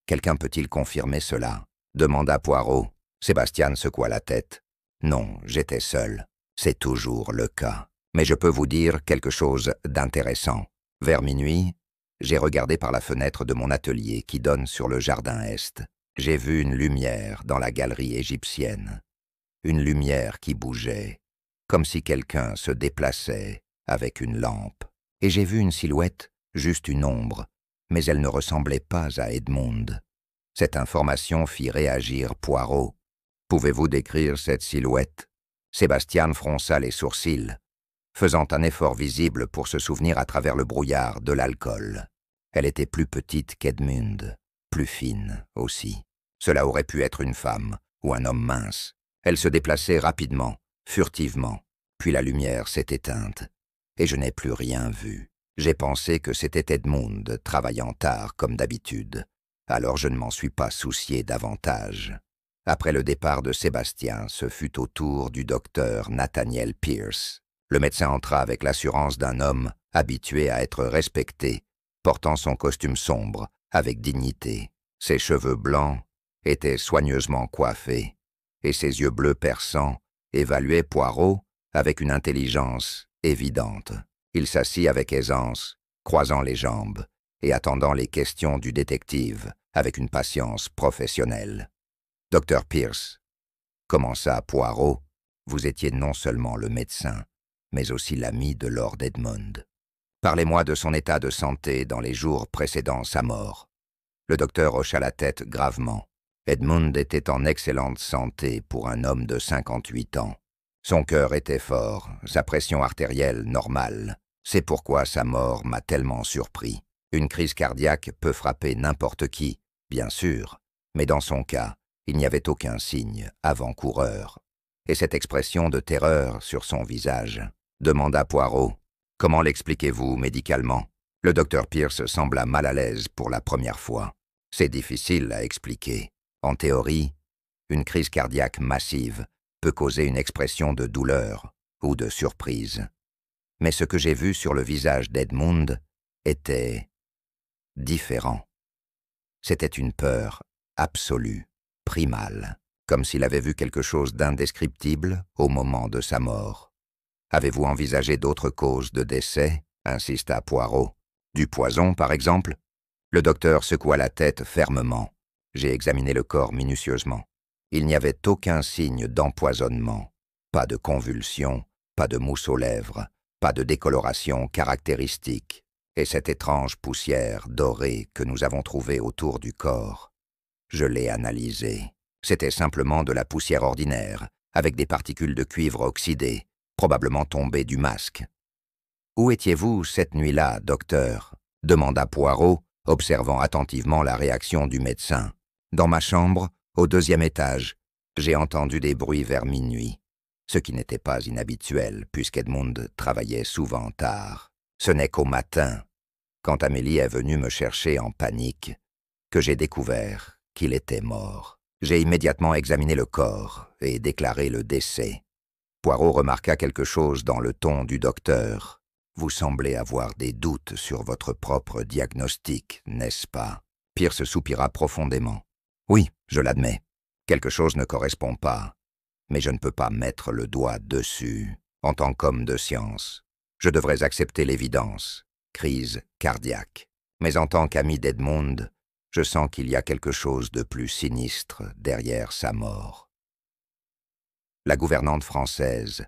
Quelqu'un peut-il confirmer cela ?» demanda Poirot. Sébastien secoua la tête. « Non, j'étais seul. C'est toujours le cas. Mais je peux vous dire quelque chose d'intéressant. Vers minuit, j'ai regardé par la fenêtre de mon atelier qui donne sur le jardin est. J'ai vu une lumière dans la galerie égyptienne. Une lumière qui bougeait, comme si quelqu'un se déplaçait avec une lampe. Et j'ai vu une silhouette, juste une ombre, mais elle ne ressemblait pas à Edmund. Cette information fit réagir Poirot. « Pouvez-vous décrire cette silhouette ?» Sébastien fronça les sourcils, faisant un effort visible pour se souvenir à travers le brouillard de l'alcool. Elle était plus petite qu'Edmund, plus fine aussi. Cela aurait pu être une femme ou un homme mince. Elle se déplaçait rapidement, furtivement, puis la lumière s'est éteinte, et je n'ai plus rien vu. J'ai pensé que c'était Edmund travaillant tard comme d'habitude, alors je ne m'en suis pas soucié davantage. Après le départ de Sébastien, ce fut au tour du docteur Nathaniel Pierce. Le médecin entra avec l'assurance d'un homme habitué à être respecté, portant son costume sombre avec dignité. Ses cheveux blancs étaient soigneusement coiffés, et ses yeux bleus perçants évaluaient Poirot avec une intelligence évidente. Il s'assit avec aisance, croisant les jambes et attendant les questions du détective avec une patience professionnelle. « Docteur Pierce, Comment ça, Poirot? Vous étiez non seulement le médecin, mais aussi l'ami de Lord Edmond. Parlez-moi de son état de santé dans les jours précédant sa mort. Le docteur hocha la tête gravement. Edmond était en excellente santé pour un homme de 58 ans. Son cœur était fort, sa pression artérielle normale. C'est pourquoi sa mort m'a tellement surpris. Une crise cardiaque peut frapper n'importe qui, bien sûr, mais dans son cas, il n'y avait aucun signe avant-coureur. Et cette expression de terreur sur son visage, demanda Poirot. Comment l'expliquez-vous médicalement? Le docteur Pierce sembla mal à l'aise pour la première fois. C'est difficile à expliquer. En théorie, une crise cardiaque massive peut causer une expression de douleur ou de surprise. Mais ce que j'ai vu sur le visage d'Edmond était différent. C'était une peur absolue, primale, comme s'il avait vu quelque chose d'indescriptible au moment de sa mort. Avez-vous envisagé d'autres causes de décès? Insista Poirot. Du poison, par exemple? Le docteur secoua la tête fermement. J'ai examiné le corps minutieusement. Il n'y avait aucun signe d'empoisonnement, pas de convulsion, pas de mousse aux lèvres, pas de décoloration caractéristique, et cette étrange poussière dorée que nous avons trouvée autour du corps. Je l'ai analysée. C'était simplement de la poussière ordinaire, avec des particules de cuivre oxydées, probablement tombées du masque. « Où étiez-vous cette nuit-là, docteur ?» demanda Poirot, observant attentivement la réaction du médecin. « Dans ma chambre, au 2e étage. J'ai entendu des bruits vers minuit, ce qui n'était pas inhabituel, puisqu'Edmond travaillait souvent tard. Ce n'est qu'au matin, quand Amélie est venue me chercher en panique, que j'ai découvert qu'il était mort. J'ai immédiatement examiné le corps et déclaré le décès. Poirot remarqua quelque chose dans le ton du docteur. « Vous semblez avoir des doutes sur votre propre diagnostic, n'est-ce pas ?» Pierce soupira profondément. « Oui, je l'admets. Quelque chose ne correspond pas. Mais je ne peux pas mettre le doigt dessus. En tant qu'homme de science, je devrais accepter l'évidence. Crise cardiaque. Mais en tant qu'ami d'Edmond, je sens qu'il y a quelque chose de plus sinistre derrière sa mort. » La gouvernante française,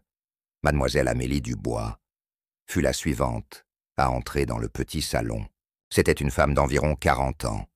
mademoiselle Amélie Dubois, fut la suivante à entrer dans le petit salon. C'était une femme d'environ 40 ans,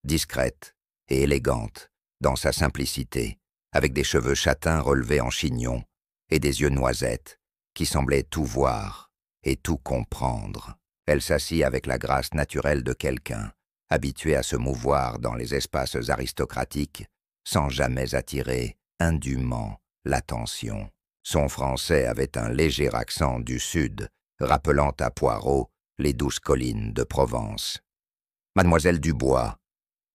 discrète et élégante dans sa simplicité, avec des cheveux châtains relevés en chignon et des yeux noisettes qui semblaient tout voir et tout comprendre. Elle s'assit avec la grâce naturelle de quelqu'un, habitué à se mouvoir dans les espaces aristocratiques sans jamais attirer indûment l'attention. Son français avait un léger accent du sud, rappelant à Poirot les douces collines de Provence. « Mademoiselle Dubois »,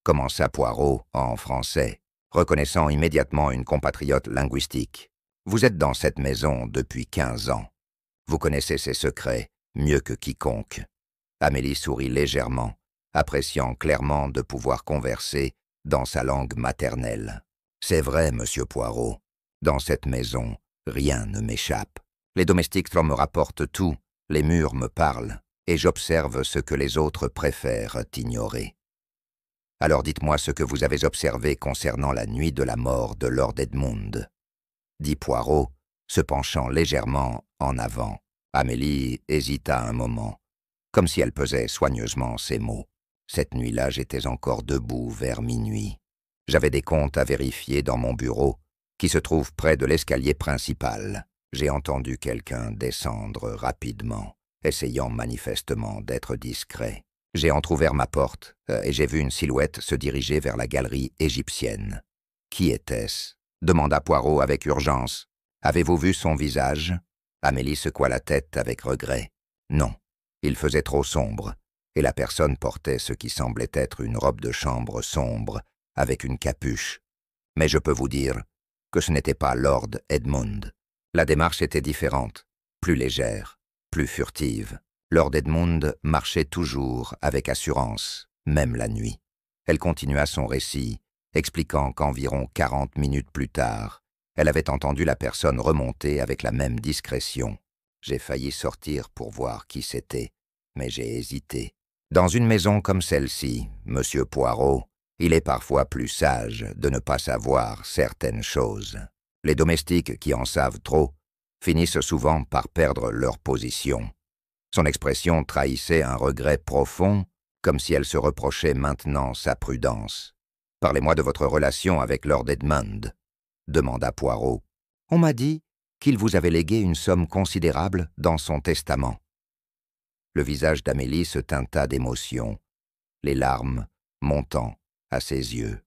commença Poirot en français, reconnaissant immédiatement une compatriote linguistique. « Vous êtes dans cette maison depuis 15 ans. Vous connaissez ses secrets mieux que quiconque. » Amélie sourit légèrement, appréciant clairement de pouvoir converser dans sa langue maternelle. « C'est vrai, monsieur Poirot. Dans cette maison, rien ne m'échappe. Les domestiques me rapportent tout, les murs me parlent, et j'observe ce que les autres préfèrent ignorer. Alors dites-moi ce que vous avez observé concernant la nuit de la mort de Lord Edmond, » dit Poirot, se penchant légèrement en avant. Amélie hésita un moment, comme si elle pesait soigneusement ses mots. Cette nuit-là, j'étais encore debout vers minuit. J'avais des comptes à vérifier dans mon bureau, qui se trouve près de l'escalier principal. J'ai entendu quelqu'un descendre rapidement, essayant manifestement d'être discret. J'ai entrouvert ma porte et j'ai vu une silhouette se diriger vers la galerie égyptienne. « Qui était-ce » demanda Poirot avec urgence. « Avez-vous vu son visage ?» Amélie secoua la tête avec regret. « Non, il faisait trop sombre, et la personne portait ce qui semblait être une robe de chambre sombre, avec une capuche. Mais je peux vous dire que ce n'était pas Lord Edmond. La démarche était différente, plus légère, plus furtive. Lord Edmond marchait toujours avec assurance, même la nuit. » Elle continua son récit, expliquant qu'environ 40 minutes plus tard, elle avait entendu la personne remonter avec la même discrétion. J'ai failli sortir pour voir qui c'était, mais j'ai hésité. Dans une maison comme celle-ci, monsieur Poirot, il est parfois plus sage de ne pas savoir certaines choses. Les domestiques qui en savent trop finissent souvent par perdre leur position. Son expression trahissait un regret profond, comme si elle se reprochait maintenant sa prudence. « Parlez-moi de votre relation avec Lord Edmund » demanda Poirot. « On m'a dit qu'il vous avait légué une somme considérable dans son testament. » Le visage d'Amélie se teinta d'émotion, les larmes montant à ses yeux.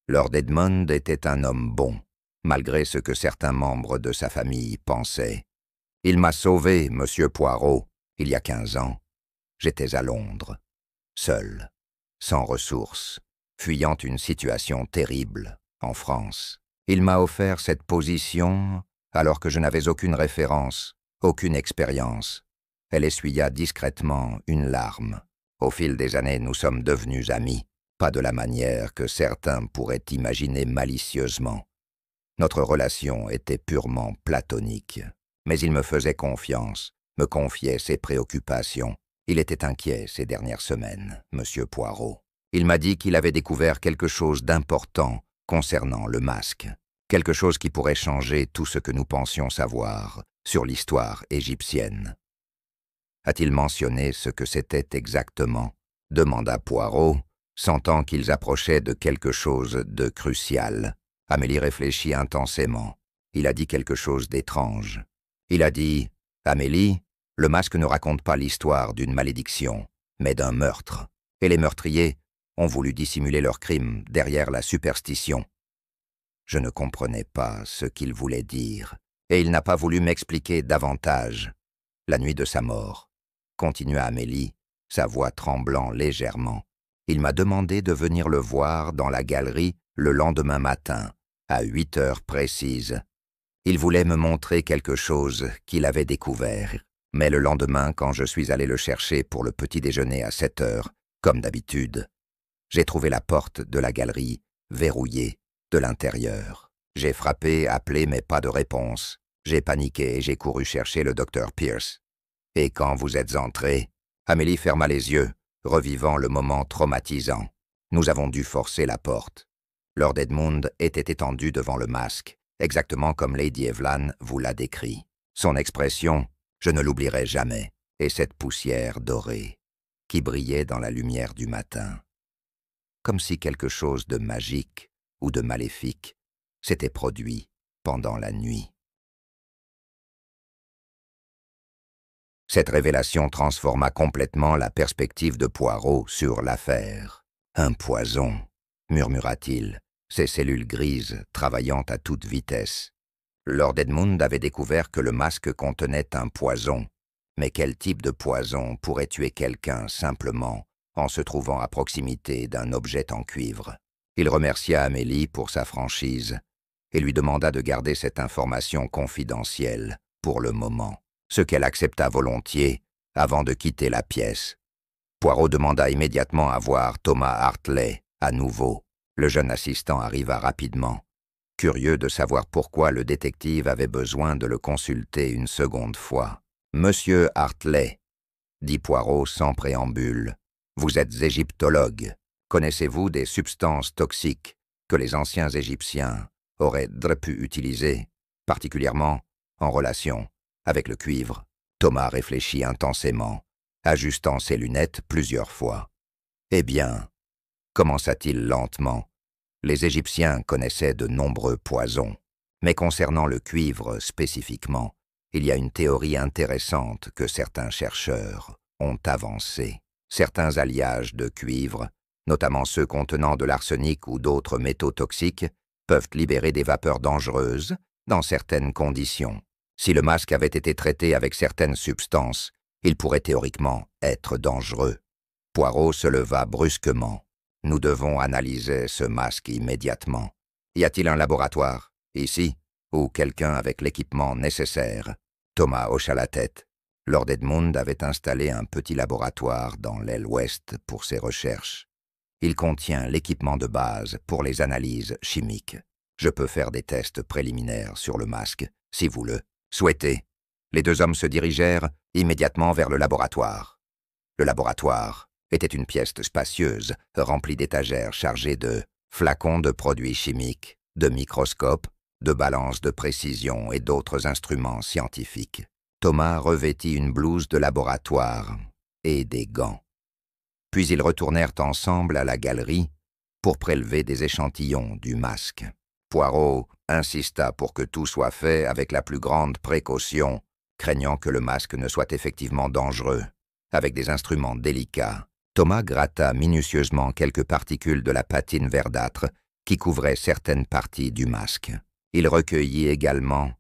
Lord Edmund était un homme bon, malgré ce que certains membres de sa famille pensaient. « Il m'a sauvé, monsieur Poirot, il y a 15 ans. J'étais à Londres, seul, sans ressources, fuyant une situation terrible en France. Il m'a offert cette position alors que je n'avais aucune référence, aucune expérience. » Elle essuya discrètement une larme. Au fil des années, nous sommes devenus amis, pas de la manière que certains pourraient imaginer malicieusement. Notre relation était purement platonique, mais il me faisait confiance, me confiait ses préoccupations. Il était inquiet ces dernières semaines, monsieur Poirot. Il m'a dit qu'il avait découvert quelque chose d'important concernant le masque, quelque chose qui pourrait changer tout ce que nous pensions savoir sur l'histoire égyptienne. A-t-il mentionné ce que c'était exactement? Demanda Poirot, sentant qu'ils approchaient de quelque chose de crucial. Amélie réfléchit intensément. Il a dit quelque chose d'étrange. Il a dit « Amélie, le masque ne raconte pas l'histoire d'une malédiction, mais d'un meurtre. Et les meurtriers ont voulu dissimuler leur crime derrière la superstition. » Je ne comprenais pas ce qu'il voulait dire, et il n'a pas voulu m'expliquer davantage. La nuit de sa mort, continua Amélie, sa voix tremblant légèrement. Il m'a demandé de venir le voir dans la galerie le lendemain matin, à 8 heures précises. Il voulait me montrer quelque chose qu'il avait découvert. Mais le lendemain, quand je suis allé le chercher pour le petit déjeuner à 7 heures, comme d'habitude, j'ai trouvé la porte de la galerie verrouillée de l'intérieur. J'ai frappé, appelé, mais pas de réponse. J'ai paniqué et j'ai couru chercher le docteur Pierce. Et quand vous êtes entré, Amélie ferma les yeux, revivant le moment traumatisant. Nous avons dû forcer la porte. Lord Edmund était étendu devant le masque, exactement comme Lady Evelyn vous l'a décrit. Son expression, je ne l'oublierai jamais, et cette poussière dorée, qui brillait dans la lumière du matin. Comme si quelque chose de magique ou de maléfique s'était produit pendant la nuit. Cette révélation transforma complètement la perspective de Poirot sur l'affaire. « Un poison », murmura-t-il, ses cellules grises travaillant à toute vitesse. Lord Edmund avait découvert que le masque contenait un poison. Mais quel type de poison pourrait tuer quelqu'un simplement en se trouvant à proximité d'un objet en cuivre? Il remercia Amélie pour sa franchise et lui demanda de garder cette information confidentielle pour le moment, ce qu'elle accepta volontiers avant de quitter la pièce. Poirot demanda immédiatement à voir Thomas Hartley à nouveau. Le jeune assistant arriva rapidement, curieux de savoir pourquoi le détective avait besoin de le consulter une seconde fois. « Monsieur Hartley, » dit Poirot sans préambule, « vous êtes égyptologue. Connaissez-vous des substances toxiques que les anciens Égyptiens auraient pu utiliser, particulièrement en relation avec le cuivre ?» Thomas réfléchit intensément, ajustant ses lunettes plusieurs fois. « Eh bien, » commença-t-il lentement, « les Égyptiens connaissaient de nombreux poisons, mais concernant le cuivre spécifiquement, il y a une théorie intéressante que certains chercheurs ont avancée. Certains alliages de cuivre, notamment ceux contenant de l'arsenic ou d'autres métaux toxiques, peuvent libérer des vapeurs dangereuses dans certaines conditions. Si le masque avait été traité avec certaines substances, il pourrait théoriquement être dangereux. » Poirot se leva brusquement. « Nous devons analyser ce masque immédiatement. Y a-t-il un laboratoire, ici, ou quelqu'un avec l'équipement nécessaire ?» Thomas hocha la tête. Lord Edmund avait installé un petit laboratoire dans l'aile ouest pour ses recherches. Il contient l'équipement de base pour les analyses chimiques. Je peux faire des tests préliminaires sur le masque, si vous le souhaitez. Les deux hommes se dirigèrent immédiatement vers le laboratoire. Le laboratoire était une pièce spacieuse, remplie d'étagères chargées de flacons de produits chimiques, de microscopes de balances de précision et d'autres instruments scientifiques. Thomas revêtit une blouse de laboratoire et des gants. Puis ils retournèrent ensemble à la galerie pour prélever des échantillons du masque. Poirot insista pour que tout soit fait avec la plus grande précaution, craignant que le masque ne soit effectivement dangereux. Avec des instruments délicats, Thomas gratta minutieusement quelques particules de la patine verdâtre qui couvrait certaines parties du masque. Il recueillit également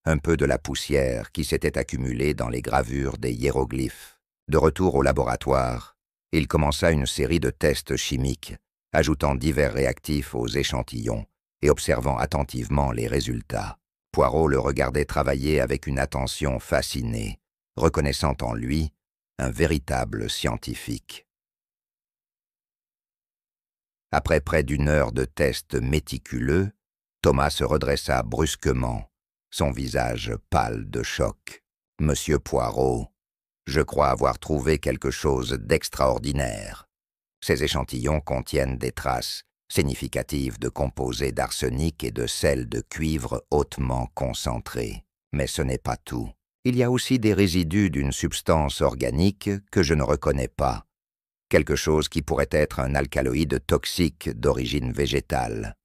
un peu de la poussière qui s'était accumulée dans les gravures des hiéroglyphes. De retour au laboratoire, il commença une série de tests chimiques, ajoutant divers réactifs aux échantillons et observant attentivement les résultats. Poirot le regardait travailler avec une attention fascinée, reconnaissant en lui un véritable scientifique. Après près d'une heure de tests méticuleux, Thomas se redressa brusquement, son visage pâle de choc. « Monsieur Poirot, je crois avoir trouvé quelque chose d'extraordinaire. Ces échantillons contiennent des traces significatives de composés d'arsenic et de sel de cuivre hautement concentrés. Mais ce n'est pas tout. Il y a aussi des résidus d'une substance organique que je ne reconnais pas. Quelque chose qui pourrait être un alcaloïde toxique d'origine végétale.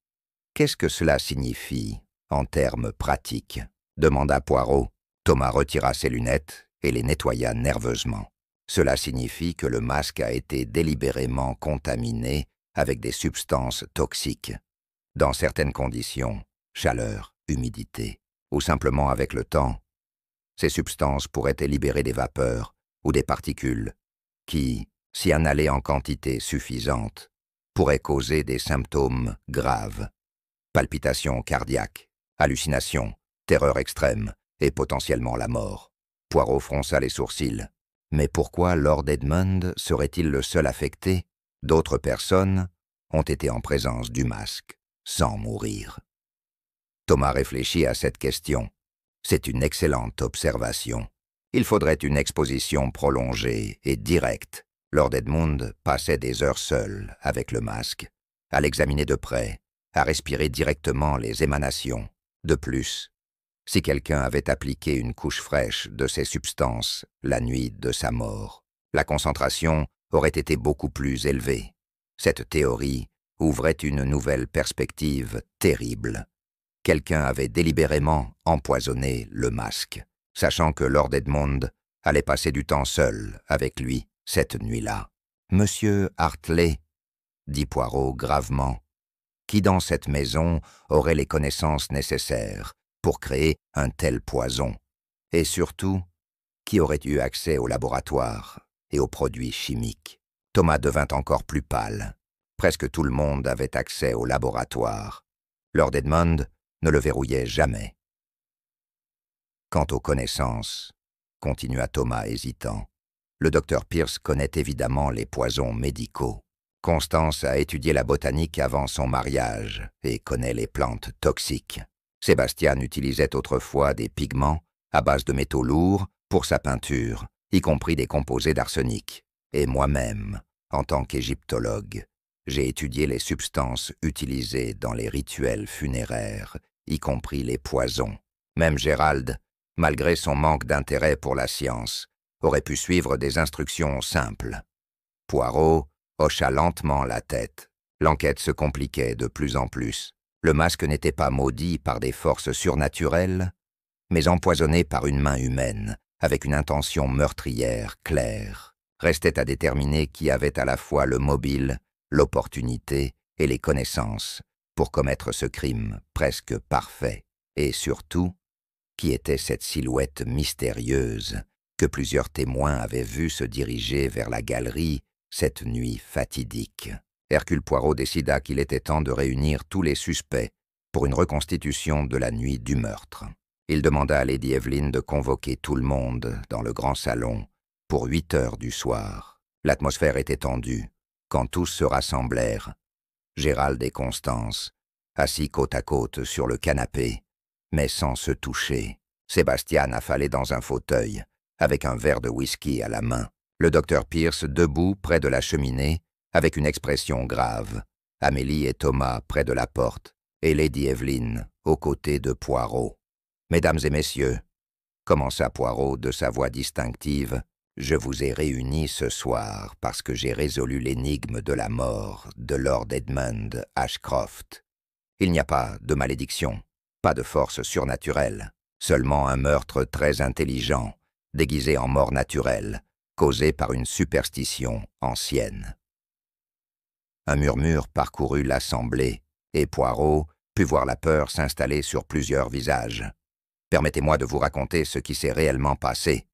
Qu'est-ce que cela signifie en termes pratiques ?» demanda Poirot. Thomas retira ses lunettes et les nettoya nerveusement. Cela signifie que le masque a été délibérément contaminé avec des substances toxiques. Dans certaines conditions, chaleur, humidité, ou simplement avec le temps, ces substances pourraient libérer des vapeurs ou des particules qui, si inhalées en quantité suffisante, pourraient causer des symptômes graves. Palpitations cardiaques, hallucinations, terreur extrême et potentiellement la mort. Poirot fronça les sourcils. Mais pourquoi Lord Edmund serait-il le seul affecté? D'autres personnes ont été en présence du masque, sans mourir. Thomas réfléchit à cette question. C'est une excellente observation. Il faudrait une exposition prolongée et directe. Lord Edmund passait des heures seul avec le masque, à l'examiner de près, à respirer directement les émanations. De plus, si quelqu'un avait appliqué une couche fraîche de ces substances la nuit de sa mort, la concentration aurait été beaucoup plus élevée. Cette théorie ouvrait une nouvelle perspective terrible. Quelqu'un avait délibérément empoisonné le masque, sachant que Lord Edmund allait passer du temps seul avec lui cette nuit-là. « Monsieur Hartley, » dit Poirot gravement, « qui dans cette maison aurait les connaissances nécessaires pour créer un tel poison? Et surtout, qui aurait eu accès au laboratoire et aux produits chimiques ?» Thomas devint encore plus pâle. Presque tout le monde avait accès au laboratoire. Lord Edmund ne le verrouillait jamais. « Quant aux connaissances, » continua Thomas hésitant, « le docteur Pierce connaît évidemment les poisons médicaux. Constance a étudié la botanique avant son mariage et connaît les plantes toxiques. Sébastien utilisait autrefois des pigments à base de métaux lourds pour sa peinture, y compris des composés d'arsenic. Et moi-même, en tant qu'égyptologue, j'ai étudié les substances utilisées dans les rituels funéraires, y compris les poisons. Même Gérald, malgré son manque d'intérêt pour la science, aurait pu suivre des instructions simples. » Poirot hocha lentement la tête. L'enquête se compliquait de plus en plus. Le masque n'était pas maudit par des forces surnaturelles, mais empoisonné par une main humaine, avec une intention meurtrière claire. Restait à déterminer qui avait à la fois le mobile, l'opportunité et les connaissances pour commettre ce crime presque parfait. Et surtout, qui était cette silhouette mystérieuse que plusieurs témoins avaient vue se diriger vers la galerie cette nuit fatidique. Hercule Poirot décida qu'il était temps de réunir tous les suspects pour une reconstitution de la nuit du meurtre. Il demanda à Lady Evelyn de convoquer tout le monde dans le grand salon pour 8 heures du soir. L'atmosphère était tendue. Quand tous se rassemblèrent, Gérald et Constance, assis côte à côte sur le canapé, mais sans se toucher, Sébastien affalé dans un fauteuil, avec un verre de whisky à la main, le docteur Pierce debout près de la cheminée, avec une expression grave, Amélie et Thomas près de la porte, et Lady Evelyn aux côtés de Poirot. « Mesdames et messieurs, commença Poirot de sa voix distinctive, je vous ai réunis ce soir parce que j'ai résolu l'énigme de la mort de Lord Edmund Ashcroft. Il n'y a pas de malédiction, pas de force surnaturelle, seulement un meurtre très intelligent, déguisé en mort naturelle, causé par une superstition ancienne. » Un murmure parcourut l'assemblée, et Poirot put voir la peur s'installer sur plusieurs visages. « Permettez-moi de vous raconter ce qui s'est réellement passé, »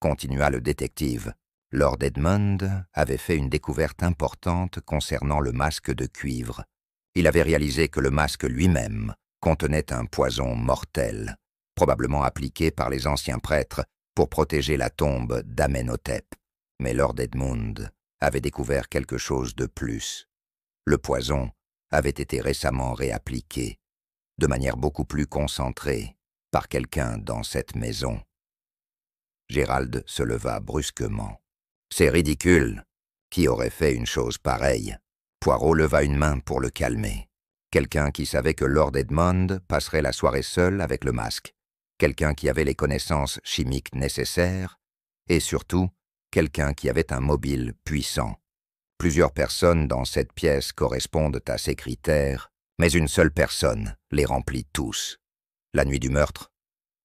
continua le détective. Lord Edmund avait fait une découverte importante concernant le masque de cuivre. Il avait réalisé que le masque lui-même contenait un poison mortel, probablement appliqué par les anciens prêtres pour protéger la tombe d'Amenhotep. Mais Lord Edmund avait découvert quelque chose de plus. Le poison avait été récemment réappliqué, de manière beaucoup plus concentrée, par quelqu'un dans cette maison. Gérald se leva brusquement. « C'est ridicule. Qui aurait fait une chose pareille ?» Poirot leva une main pour le calmer. Quelqu'un qui savait que Lord Edmund passerait la soirée seul avec le masque. Quelqu'un qui avait les connaissances chimiques nécessaires. Et surtout, quelqu'un qui avait un mobile puissant. Plusieurs personnes dans cette pièce correspondent à ces critères, mais une seule personne les remplit tous. La nuit du meurtre,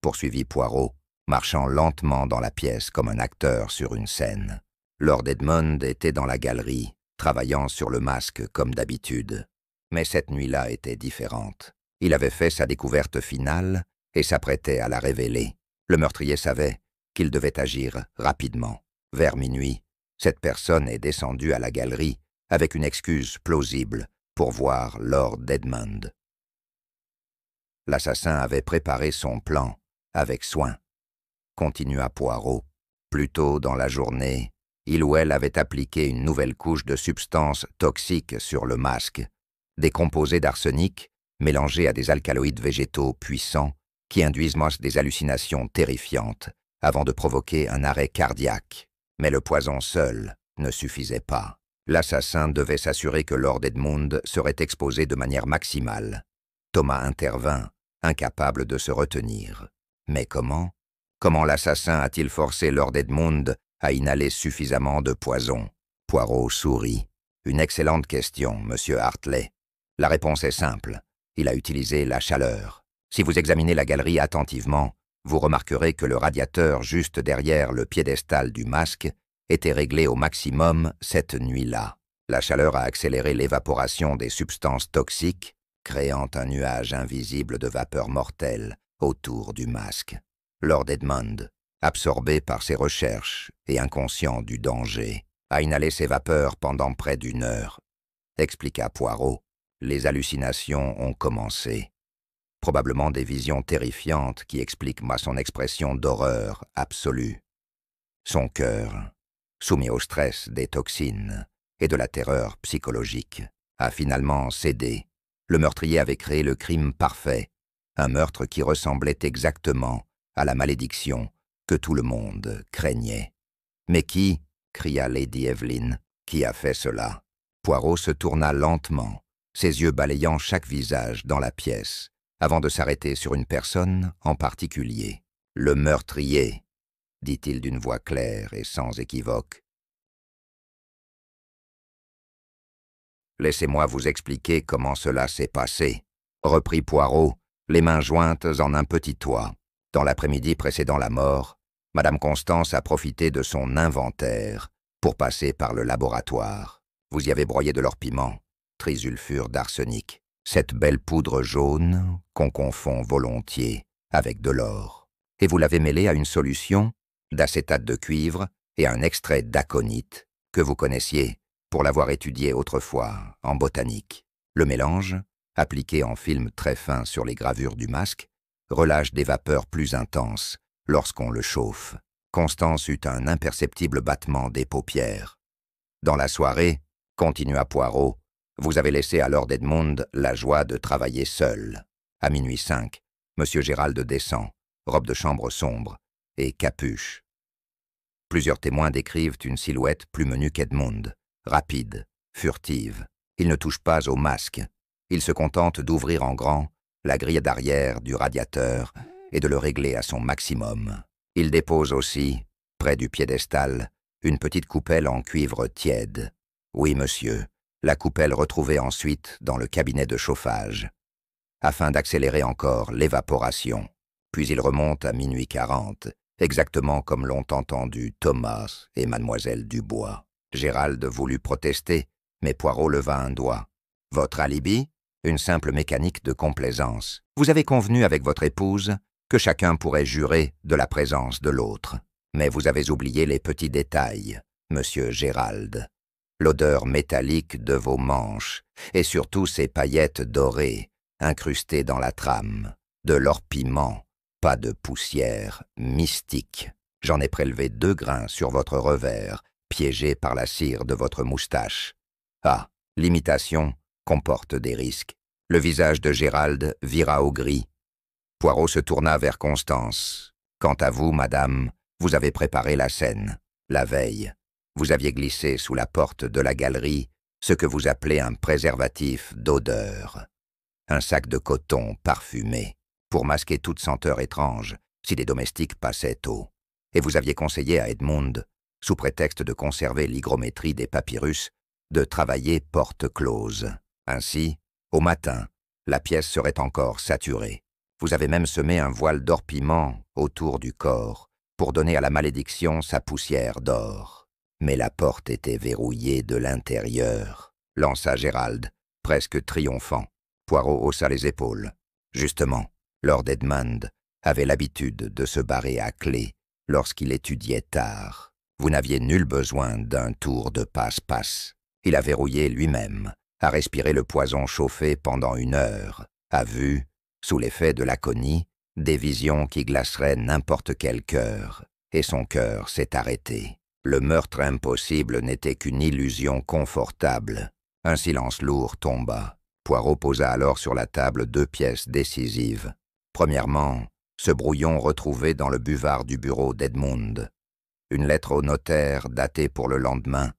poursuivit Poirot, marchant lentement dans la pièce comme un acteur sur une scène. Lord Edmund était dans la galerie, travaillant sur le masque comme d'habitude. Mais cette nuit-là était différente. Il avait fait sa découverte finale et s'apprêtait à la révéler. Le meurtrier savait qu'il devait agir rapidement. Vers minuit, cette personne est descendue à la galerie avec une excuse plausible pour voir Lord Edmund. L'assassin avait préparé son plan avec soin, continua Poirot. Plus tôt dans la journée, il ou elle avait appliqué une nouvelle couche de substances toxiques sur le masque, des composés d'arsenic mélangés à des alcaloïdes végétaux puissants qui induisent des hallucinations terrifiantes avant de provoquer un arrêt cardiaque. Mais le poison seul ne suffisait pas. L'assassin devait s'assurer que Lord Edmund serait exposé de manière maximale. Thomas intervint, incapable de se retenir. Mais comment? Comment l'assassin a-t-il forcé Lord Edmund à inhaler suffisamment de poison? Poirot sourit. Une excellente question, monsieur Hartley. La réponse est simple. Il a utilisé la chaleur. Si vous examinez la galerie attentivement, vous remarquerez que le radiateur juste derrière le piédestal du masque était réglé au maximum cette nuit-là. La chaleur a accéléré l'évaporation des substances toxiques, créant un nuage invisible de vapeur mortelle autour du masque. Lord Edmund, absorbé par ses recherches et inconscient du danger, a inhalé ces vapeurs pendant près d'1 heure, expliqua Poirot. Les hallucinations ont commencé. Probablement des visions terrifiantes qui expliquent son expression d'horreur absolue. Son cœur, soumis au stress des toxines et de la terreur psychologique, a finalement cédé. Le meurtrier avait créé le crime parfait, un meurtre qui ressemblait exactement à la malédiction que tout le monde craignait. « Mais qui ?» cria Lady Evelyn. « Qui a fait cela ?» Poirot se tourna lentement, ses yeux balayant chaque visage dans la pièce, avant de s'arrêter sur une personne en particulier. « Le meurtrier !» dit-il d'une voix claire et sans équivoque. « Laissez-moi vous expliquer comment cela s'est passé, » reprit Poirot, les mains jointes en un petit toit. Dans l'après-midi précédant la mort, Madame Constance a profité de son inventaire pour passer par le laboratoire. Vous y avez broyé de l'or piment, trisulfure d'arsenic, cette belle poudre jaune qu'on confond volontiers avec de l'or. Et vous l'avez mêlée à une solution d'acétate de cuivre et à un extrait d'aconite que vous connaissiez pour l'avoir étudié autrefois en botanique. Le mélange, appliqué en film très fin sur les gravures du masque, relâche des vapeurs plus intenses lorsqu'on le chauffe. Constance eut un imperceptible battement des paupières. Dans la soirée, continua Poirot, vous avez laissé à Lord Edmund la joie de travailler seul. À minuit 5, M. Gérald descend, robe de chambre sombre et capuche. Plusieurs témoins décrivent une silhouette plus menue qu'Edmund, rapide, furtive. Il ne touche pas au masque. Il se contente d'ouvrir en grand la grille d'arrière du radiateur et de le régler à son maximum. Il dépose aussi, près du piédestal, une petite coupelle en cuivre tiède. Oui, monsieur, la coupelle retrouvée ensuite dans le cabinet de chauffage, afin d'accélérer encore l'évaporation. Puis il remonte à minuit 40, exactement comme l'ont entendu Thomas et mademoiselle Dubois. Gérald voulut protester, mais Poirot leva un doigt. « Votre alibi ? Une simple mécanique de complaisance. Vous avez convenu avec votre épouse que chacun pourrait jurer de la présence de l'autre. Mais vous avez oublié les petits détails, monsieur Gérald. L'odeur métallique de vos manches, et surtout ces paillettes dorées, incrustées dans la trame, de l'or-piment, pas de poussière, mystique. J'en ai prélevé 2 grains sur votre revers, piégés par la cire de votre moustache. Ah, l'imitation comporte des risques. » Le visage de Gérald vira au gris. Poirot se tourna vers Constance. « Quant à vous, madame, vous avez préparé la scène. La veille, vous aviez glissé sous la porte de la galerie ce que vous appelez un préservatif d'odeur. Un sac de coton parfumé, pour masquer toute senteur étrange si des domestiques passaient tôt. Et vous aviez conseillé à Edmund, sous prétexte de conserver l'hygrométrie des papyrus, de travailler porte close. Ainsi, au matin, la pièce serait encore saturée. Vous avez même semé un voile d'or-piment autour du corps pour donner à la malédiction sa poussière d'or. Mais la porte était verrouillée de l'intérieur, lança Gérald, presque triomphant. Poirot haussa les épaules. Justement, Lord Edmund avait l'habitude de se barrer à clé lorsqu'il étudiait tard. Vous n'aviez nul besoin d'un tour de passe-passe. Il a verrouillé lui-même, a respiré le poison chauffé pendant 1 heure, a vu, sous l'effet de l'aconie, des visions qui glaceraient n'importe quel cœur, et son cœur s'est arrêté. Le meurtre impossible n'était qu'une illusion confortable. Un silence lourd tomba. Poirot posa alors sur la table 2 pièces décisives. Premièrement, ce brouillon retrouvé dans le buvard du bureau d'Edmund. Une lettre au notaire datée pour le lendemain,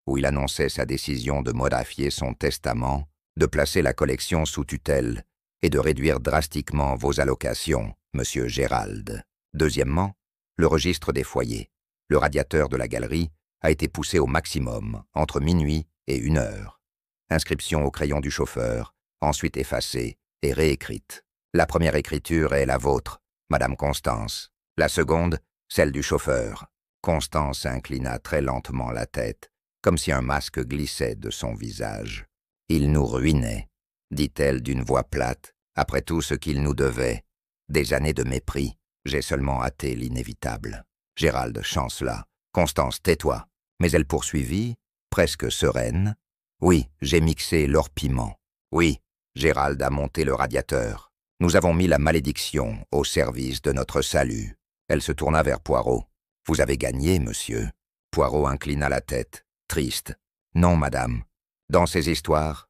où il annonçait sa décision de modifier son testament, de placer la collection sous tutelle et de réduire drastiquement vos allocations, monsieur Gérald. Deuxièmement, le registre des foyers. Le radiateur de la galerie a été poussé au maximum, entre minuit et 1 heure. Inscription au crayon du chauffeur, ensuite effacée et réécrite. La première écriture est la vôtre, madame Constance. La seconde, celle du chauffeur. Constance inclina très lentement la tête, comme si un masque glissait de son visage. « Il nous ruinait », dit-elle d'une voix plate, « après tout ce qu'il nous devait. Des années de mépris, j'ai seulement hâté l'inévitable. » Gérald chancela. « Constance, tais-toi. » Mais elle poursuivit, presque sereine. « Oui, j'ai mixé l'or-piment. Oui, Gérald a monté le radiateur. Nous avons mis la malédiction au service de notre salut. » Elle se tourna vers Poirot. « Vous avez gagné, monsieur. » Poirot inclina la tête, triste. « Non, madame. Dans ces histoires,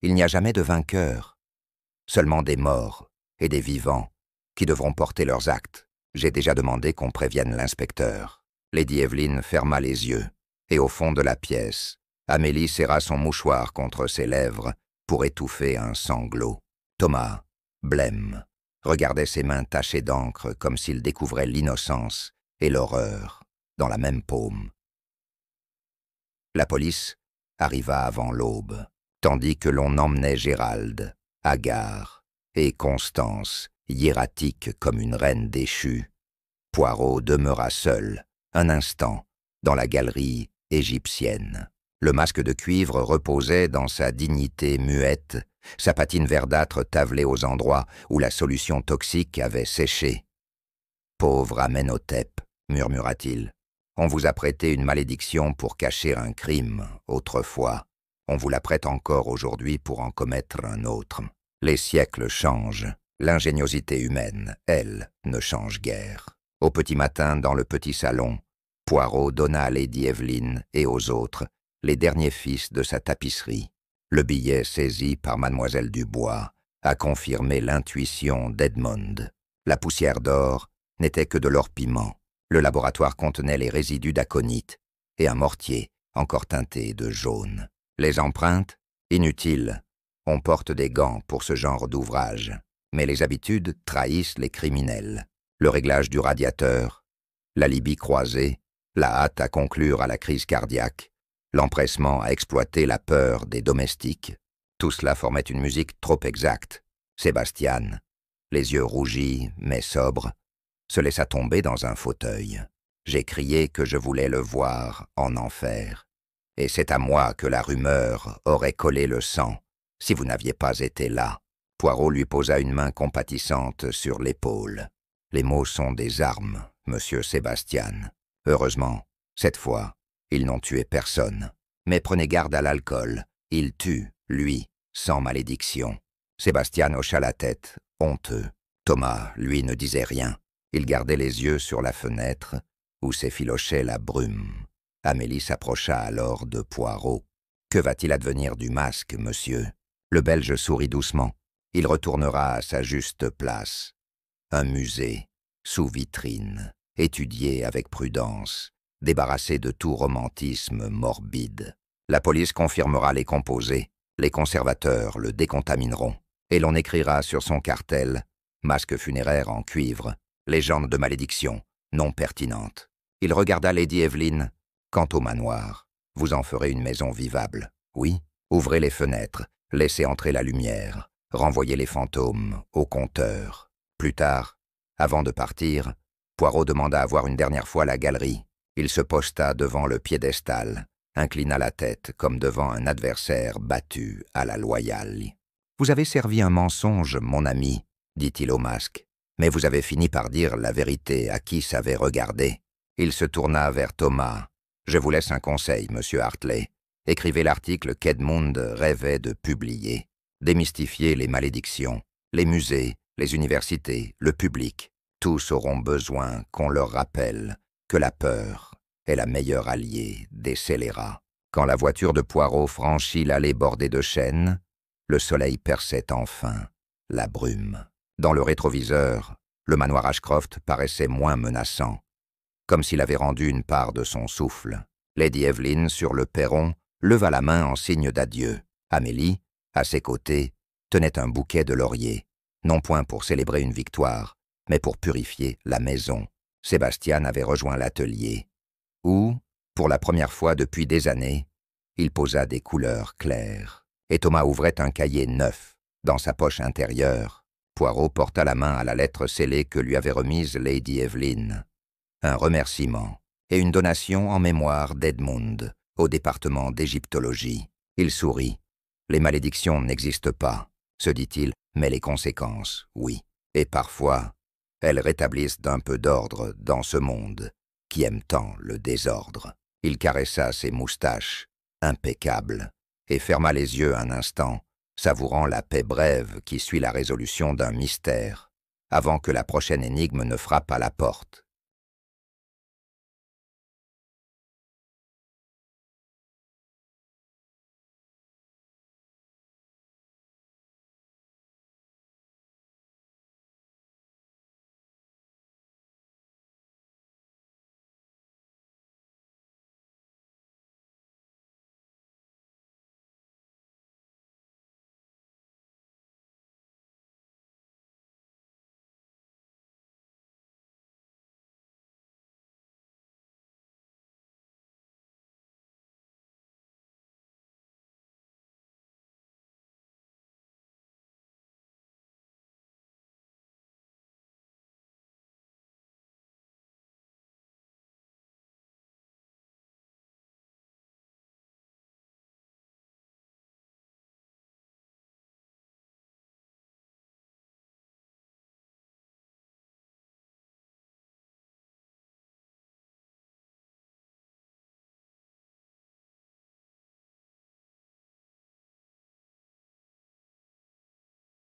il n'y a jamais de vainqueur. Seulement des morts et des vivants qui devront porter leurs actes. J'ai déjà demandé qu'on prévienne l'inspecteur. » Lady Evelyn ferma les yeux, et au fond de la pièce, Amélie serra son mouchoir contre ses lèvres pour étouffer un sanglot. Thomas, blême, regardait ses mains tachées d'encre comme s'il découvrait l'innocence et l'horreur dans la même paume. La police arriva avant l'aube, tandis que l'on emmenait Gérald, hagard, et Constance, hiératique comme une reine déchue. Poirot demeura seul, un instant, dans la galerie égyptienne. Le masque de cuivre reposait dans sa dignité muette, sa patine verdâtre tavelée aux endroits où la solution toxique avait séché. « Pauvre Amenhotep, murmura-t-il, on vous a prêté une malédiction pour cacher un crime, autrefois. On vous la prête encore aujourd'hui pour en commettre un autre. Les siècles changent. L'ingéniosité humaine, elle, ne change guère. » Au petit matin, dans le petit salon, Poirot donna à Lady Evelyn et aux autres les derniers fils de sa tapisserie. Le billet saisi par mademoiselle Dubois a confirmé l'intuition d'Edmund. La poussière d'or n'était que de l'or-piment. Le laboratoire contenait les résidus d'aconite et un mortier encore teinté de jaune. Les empreintes, inutiles. On porte des gants pour ce genre d'ouvrage, mais les habitudes trahissent les criminels. Le réglage du radiateur, l'alibi croisé, la hâte à conclure à la crise cardiaque, l'empressement à exploiter la peur des domestiques, tout cela formait une musique trop exacte. Sébastien, les yeux rougis mais sobres, se laissa tomber dans un fauteuil. J'ai crié que je voulais le voir en enfer. Et c'est à moi que la rumeur aurait collé le sang, si vous n'aviez pas été là. Poirot lui posa une main compatissante sur l'épaule. Les mots sont des armes, monsieur Sébastien. Heureusement, cette fois, ils n'ont tué personne. Mais prenez garde à l'alcool. Il tue, lui, sans malédiction. Sébastien hocha la tête, honteux. Thomas, lui, ne disait rien. Il gardait les yeux sur la fenêtre, où s'effilochait la brume. Amélie s'approcha alors de Poirot. « Que va-t-il advenir du masque, monsieur ?» Le Belge sourit doucement. Il retournera à sa juste place. Un musée, sous vitrine, étudié avec prudence, débarrassé de tout romantisme morbide. La police confirmera les composés, les conservateurs le décontamineront, et l'on écrira sur son cartel « Masque funéraire en cuivre, légende de malédiction, non pertinente ». Il regarda Lady Evelyn. « Quant au manoir, vous en ferez une maison vivable. Oui, ouvrez les fenêtres, laissez entrer la lumière, renvoyez les fantômes au compteur. » Plus tard, avant de partir, Poirot demanda à voir une dernière fois la galerie. Il se posta devant le piédestal, inclina la tête comme devant un adversaire battu à la loyale. « Vous avez servi un mensonge, mon ami, » dit-il au masque, « mais vous avez fini par dire la vérité à qui savait regarder. » Il se tourna vers Thomas. « Je vous laisse un conseil, monsieur Hartley. Écrivez l'article qu'Edmund rêvait de publier. Démystifiez les malédictions, les musées, les universités, le public. Tous auront besoin qu'on leur rappelle que la peur est la meilleure alliée des scélérats. » Quand la voiture de Poirot franchit l'allée bordée de chênes, le soleil perçait enfin la brume. Dans le rétroviseur, le manoir Ashcroft paraissait moins menaçant, comme s'il avait rendu une part de son souffle. Lady Evelyn, sur le perron, leva la main en signe d'adieu. Amélie, à ses côtés, tenait un bouquet de lauriers, non point pour célébrer une victoire, mais pour purifier la maison. Sébastien avait rejoint l'atelier, où, pour la première fois depuis des années, il posa des couleurs claires. Et Thomas ouvrait un cahier neuf. Dans sa poche intérieure, Poirot porta la main à la lettre scellée que lui avait remise Lady Evelyn. Un remerciement et une donation en mémoire d'Edmund au département d'égyptologie. Il sourit. Les malédictions n'existent pas, se dit-il, mais les conséquences, oui. Et parfois, elles rétablissent d'un peu d'ordre dans ce monde qui aime tant le désordre. Il caressa ses moustaches, impeccables, et ferma les yeux un instant, savourant la paix brève qui suit la résolution d'un mystère, avant que la prochaine énigme ne frappe à la porte.